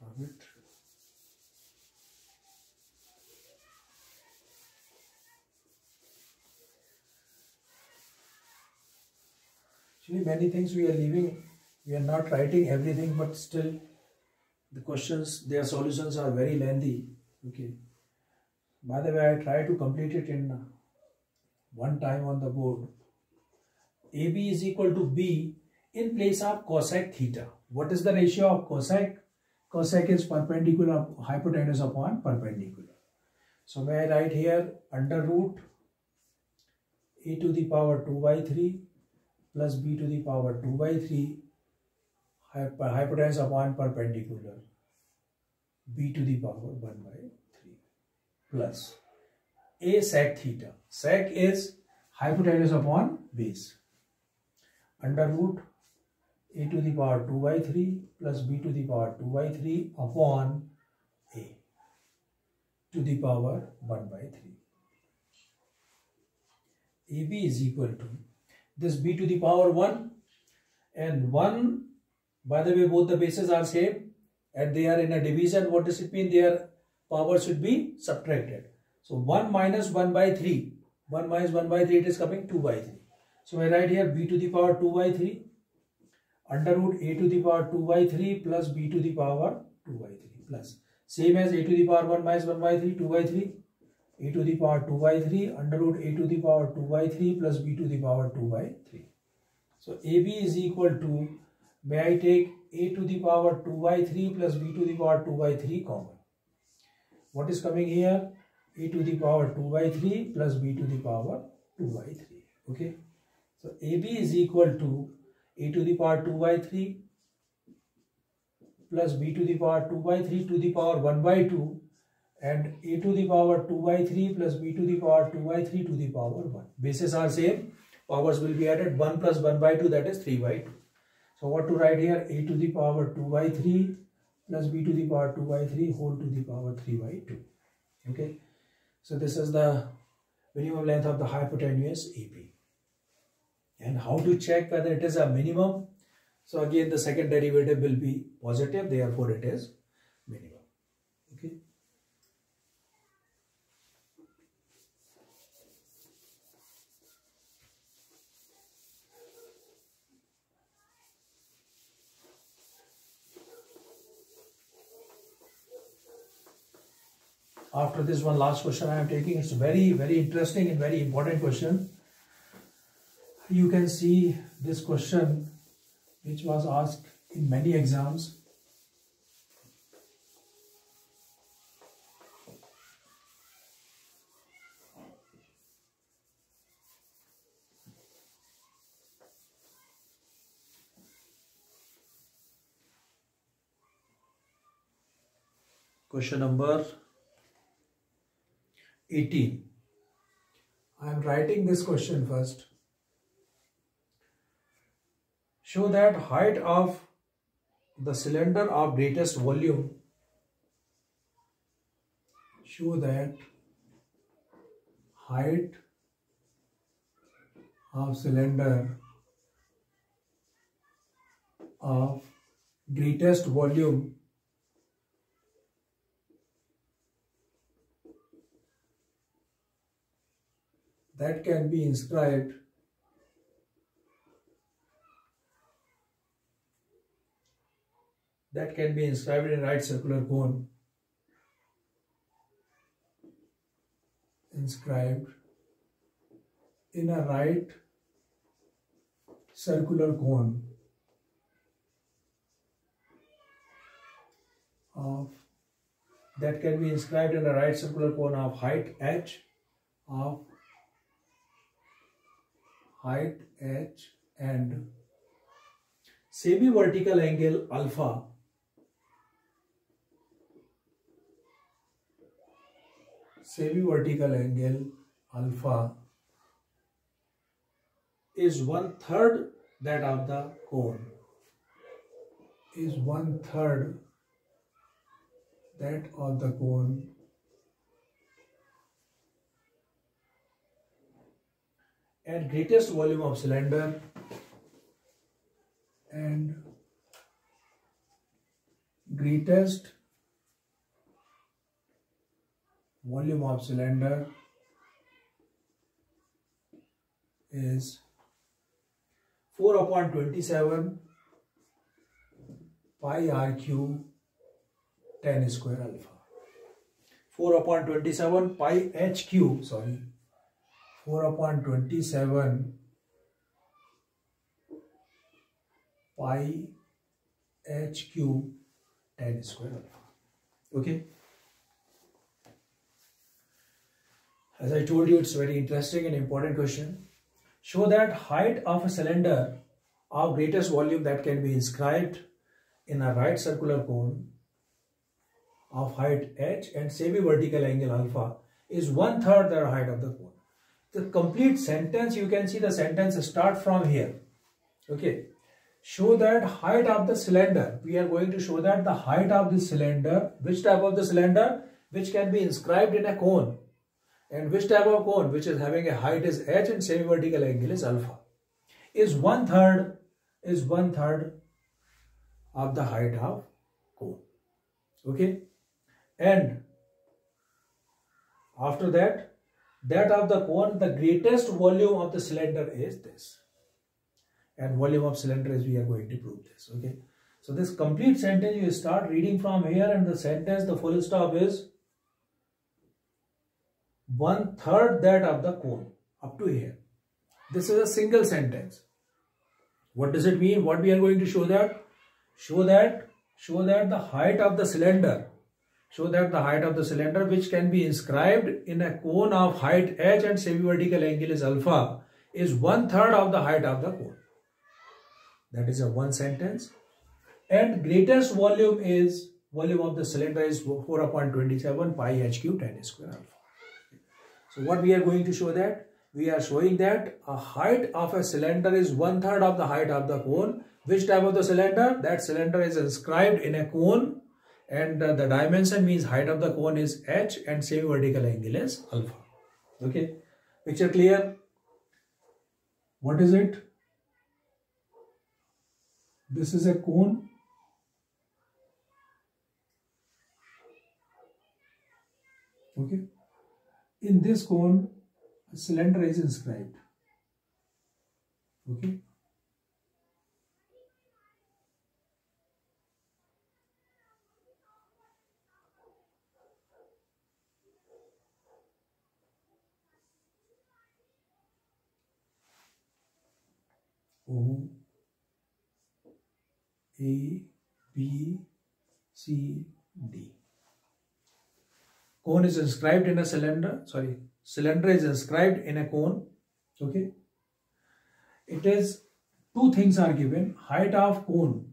have it. Actually, many things we are leaving, we are not writing everything, but still the questions, their solutions are very lengthy. Okay, By the way, I try to complete it in one time on the board. AB is equal to B in place of cosec theta. What is the ratio of cosec? Cosec is perpendicular hypotenuse upon perpendicular. So may I write here under root a to the power 2 by 3 plus b to the power 2 by 3 hypotenuse upon perpendicular b to the power 1 by 3 plus a sec theta. Sec is hypotenuse upon base. Under root a to the power 2 by 3 plus b to the power 2 by 3 upon a to the power 1 by 3. AB is equal to this b to the power 1 and 1. By the way, both the bases are same and they are in a division. What does it mean? Their power should be subtracted. So 1 minus 1 by 3. 1 minus 1 by 3, it is coming 2 by 3. So I write here b to the power 2 by 3 under root a to the power 2 by 3 plus b to the power 2 by 3 plus same as a to the power 1 minus 1 by 3, 2 by 3, a to the power 2 by 3 under root a to the power 2 by 3 plus b to the power 2 by 3. So AB is equal to, may I take a to the power 2 by 3 plus b to the power 2 by 3 common. What is coming here? A to the power 2 by 3 plus b to the power 2 by 3. Okay. So AB is equal to a to the power 2 by 3 plus b to the power 2 by 3 to the power 1 by 2 and a to the power 2 by 3 plus b to the power 2 by 3 to the power 1. Bases are same. Powers will be added. 1 plus 1 by 2, that is 3 by 2. So what to write here? A to the power 2 by 3 plus b to the power 2 by 3 whole to the power 3 by 2. Okay. So this is the minimum length of the hypotenuse AB. And how to check whether it is a minimum? So again, the second derivative will be positive, therefore it is minimum. Okay. After this one last question I am taking, it's very, very interesting and very important question. You can see this question which was asked in many exams. Question number 18. I am writing this question first. Show that height of the cylinder of greatest volume. Show that height of cylinder of greatest volume that can be inscribed in right circular cone. Inscribed in a right circular cone of that can be inscribed in a right circular cone of height h and semi-vertical angle alpha is 1/3 that of the cone. And greatest volume of cylinder is 4/27 pi r cube tan square alpha. 4 upon 27 pi h cube, 4 upon 27 pi h cube tan square alpha. Okay. As I told you, it's very interesting and important question. Show that height of a cylinder of greatest volume that can be inscribed in a right circular cone of height h and semi-vertical angle alpha is 1/3 the height of the cone. The complete sentence, you can see the sentence start from here. Okay. Show that height of the cylinder. We are going to show that the height of the cylinder, which type of the cylinder, which can be inscribed in a cone, and which type of cone, which is having a height is h and semi-vertical angle is alpha, is 1/3 of the height of cone. Okay. And after that of the cone, the greatest volume of the cylinder is this, and volume of cylinder is, we are going to prove this. Okay. So this complete sentence, you start reading from here, and the sentence, the full stop is 1/3 that of the cone up to here. This is a single sentence. What does it mean? What we are going to show that? Show that the height of the cylinder, which can be inscribed in a cone of height h and semi-vertical angle is alpha, is 1/3 of the height of the cone. That is a one sentence. And greatest volume of the cylinder is 4 upon 27 pi h cube tan square alpha. So what we are going to show that? We are showing that a height of a cylinder is 1/3 of the height of the cone. Which type of the cylinder? That cylinder is inscribed in a cone, and the dimension means height of the cone is h and semi-vertical angle is alpha. Okay. Picture clear? What is it? This is a cone. Okay. In this cone, a cylinder is inscribed. Okay. O, A, B, C, D. Cone is inscribed in a cylinder. Cylinder is inscribed in a cone. Okay. It is, two things are given. Height of cone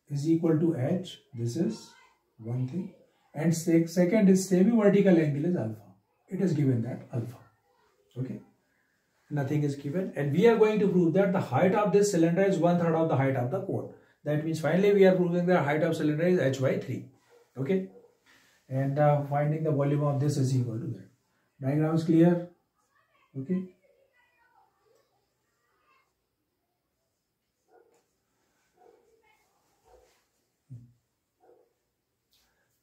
is equal to h. This is one thing. And second is semi-vertical angle is alpha. It is given that alpha. Okay. Nothing is given. And we are going to prove that the height of this cylinder is 1/3 of the height of the cone. That means finally we are proving the height of cylinder is h by 3. Okay. And finding the volume of this is equal to that. Diagram is clear? Okay.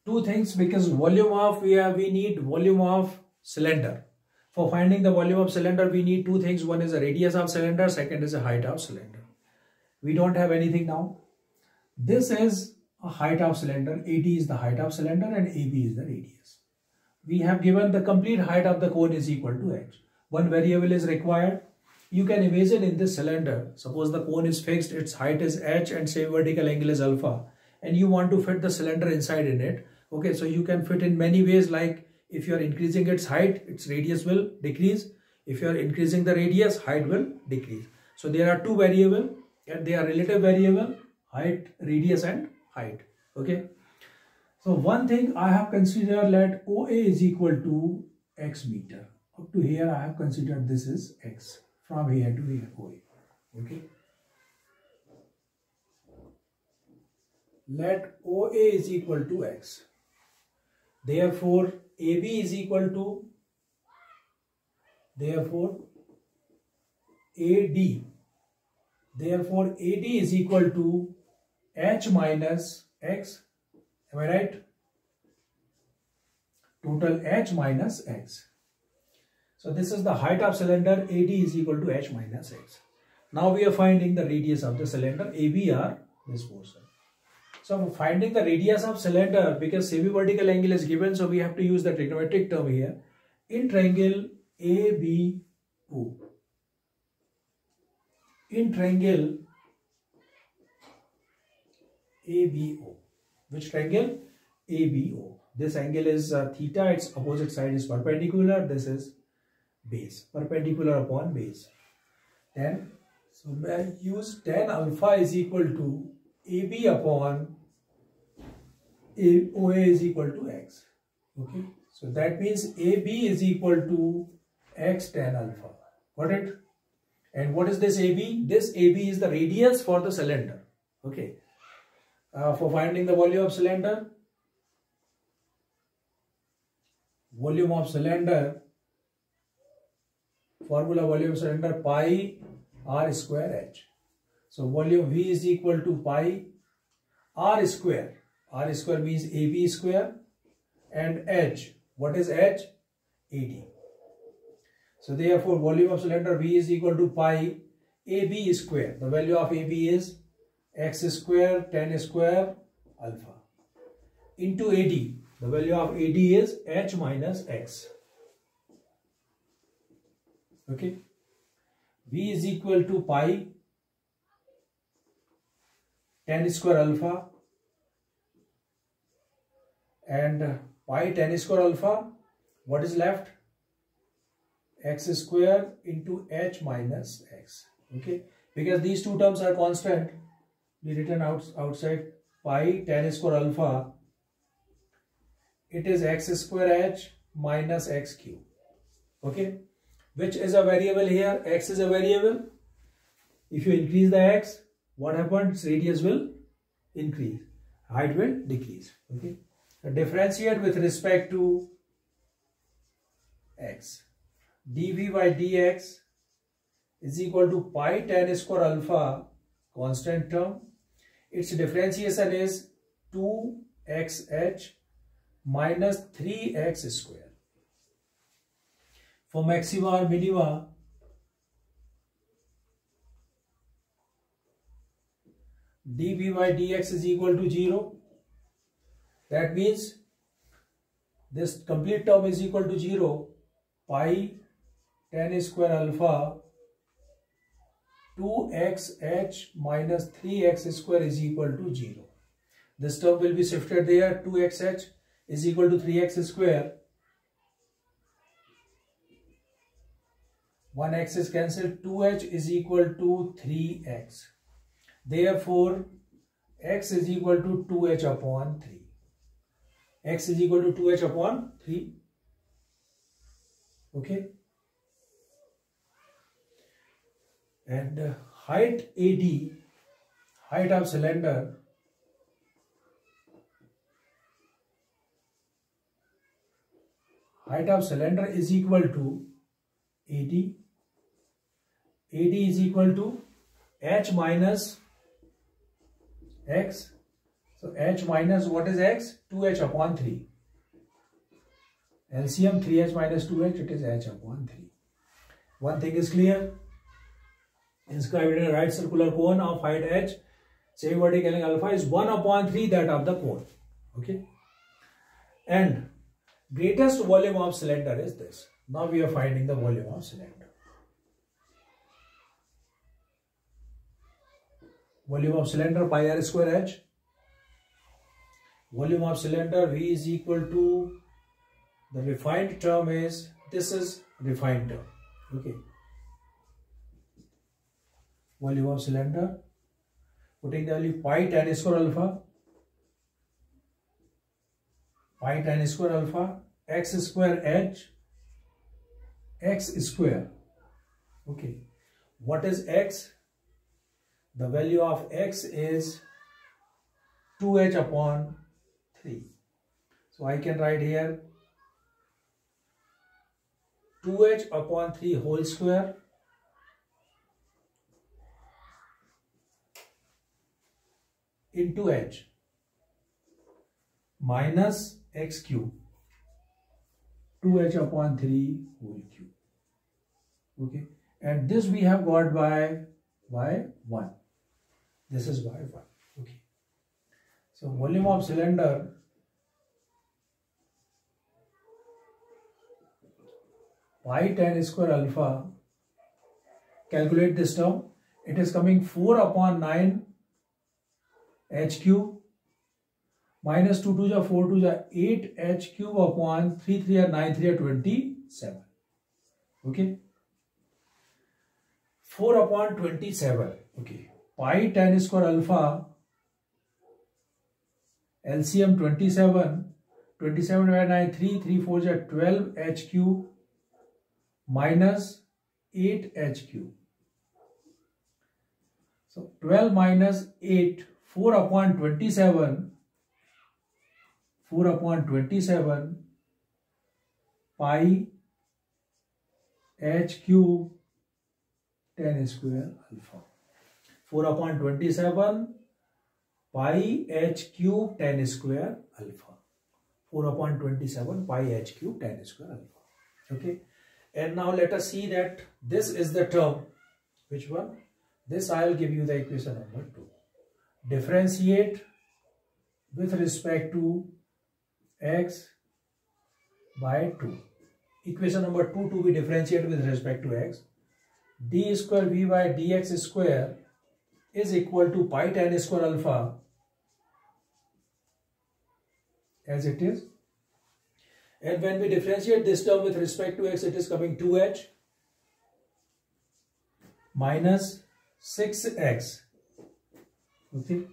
Two things, because volume of, we need volume of cylinder. For finding the volume of cylinder, we need two things. One is the radius of cylinder, second is the height of cylinder. We don't have anything now. This is a height of cylinder. AD is the height of cylinder and AB is the radius. We have given the complete height of the cone is equal to h. One variable is required. You can imagine in this cylinder, suppose the cone is fixed, its height is h and semi-vertical angle is alpha, and you want to fit the cylinder inside in it. Okay, so you can fit in many ways, like if you are increasing its height, its radius will decrease. If you are increasing the radius, height will decrease. So there are two variables and they are relative variable, height, radius and height. Okay. So one thing I have considered, let OA is equal to x meter. Up to here I have considered this is x. From here to here OA. Okay. Let OA is equal to x. Therefore AB is equal to, therefore AD. Therefore AD is equal to h minus x. Am I right? Total h minus x. So this is the height of cylinder. AD is equal to h minus x. Now we are finding the radius of the cylinder. AB are this portion. So for finding the radius of cylinder, because semi-vertical angle is given, so we have to use the trigonometric term here. In triangle ABO, in triangle ABO, which triangle? ABO. This angle is theta, its opposite side is perpendicular, this is base, perpendicular upon base. Then, so I use tan alpha is equal to AB upon OA is equal to X. Okay, so that means AB is equal to X tan alpha. Got it? And what is this AB? This AB is the radius for the cylinder. Okay. For finding the volume of cylinder, formula volume of cylinder pi r square h. So volume V is equal to pi r square. R square means AB square, and h. What is h? AD. So therefore volume of cylinder V is equal to pi AB square. The value of AB is x square tan square alpha into AD. The value of AD is h minus x. Okay. V is equal to pi tan square alpha, and pi tan square alpha, what is left? X square into h minus x. Okay. Because these two terms are constant, we written outside pi tan square alpha, it is x square h minus x cube. Okay. Which is a variable here? X is a variable. If you increase the x, what happens? Radius will increase, height will decrease. Okay. Differentiate with respect to x. dv by dx is equal to pi tan square alpha, constant term. Its differentiation is 2xh minus 3x square. For maxima or minima, dv by dx is equal to 0. That means this complete term is equal to 0. Pi tan square alpha 2xh minus 3x square is equal to 0. This term will be shifted there. 2xh is equal to 3x square. 1x is cancelled. 2h is equal to 3x. Therefore, x is equal to 2h upon 3. X is equal to 2h upon 3. Okay. And height AD, height of cylinder, is equal to AD. AD is equal to h minus x. So h minus what is x? 2h upon 3. LCM 3h minus 2h, it is h upon 3. One thing is clear. Inscribed in a right circular cone of height h, semi-vertical angle alpha is 1 upon 3 that of the cone. Okay. And greatest volume of cylinder is this. Now we are finding the volume of cylinder. Volume of cylinder pi r square h. Volume of cylinder V is equal to, the refined term is, this is refined term. Okay. Volume of cylinder, putting the value pi tan square alpha, x square h, x square. Okay. What is x? The value of x is 2h upon 3. So I can write here 2h upon 3 whole square into h minus x cube, 2h upon 3 whole cube. Okay. And this we have got by 1. This is by 1. Okay. So volume of cylinder pi tan square alpha, calculate this term. It is coming 4 upon 9 h cube minus 2 2 ja 4 2 ja 8 h cube upon 3 3 are 9 3 are 27. Okay. 4 upon 27. Okay. Pi tan square alpha, LCM 27. 27 divided by 9, 3 3 4 ja 12 h cube minus 8 h cube. So 12 minus 8, 4 upon 27, 4 upon 27 pi h cube tan square alpha. 4 upon 27 pi h cube tan square alpha. 4 upon 27 pi h cube tan square alpha. Okay. And now let us see that this is the term. Which one? This I will give you the equation number 2. Differentiate with respect to x by 2. Equation number 2 to be differentiated with respect to x. D square v by dx square is equal to pi tan square alpha as it is. And when we differentiate this term with respect to x, it is coming 2h minus 6x. Okay.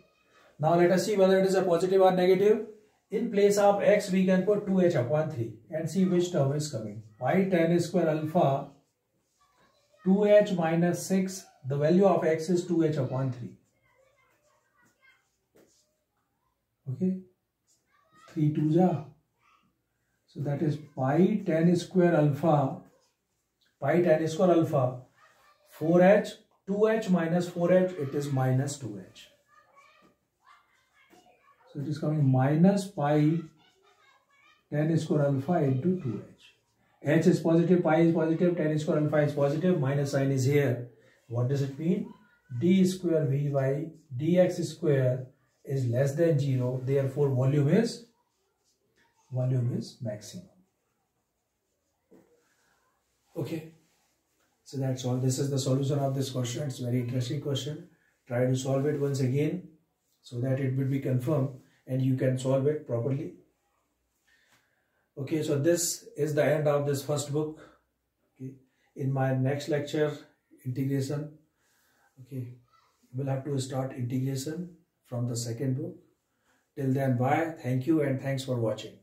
Now let us see whether it is a positive or negative. In place of x, we can put 2h upon 3 and see which term is coming. Pi tan square alpha 2h minus 6. The value of x is 2h upon 3. Okay. 3 2 ja. So that is pi tan square alpha 4h, 2h minus 4h, it is minus 2h. So it is coming minus pi tan square alpha into 2h. H is positive, pi is positive, tan square alpha is positive, minus sign is here. What does it mean? D square v by dx square is less than 0, therefore volume is maximum. Okay, so that's all. This is the solution of this question. It's a very interesting question. Try to solve it once again so that it will be confirmed and you can solve it properly. Okay, so this is the end of this first book. Okay, in my next lecture, integration, okay, we'll have to start integration from the second book. Till then, bye. Thank you and thanks for watching.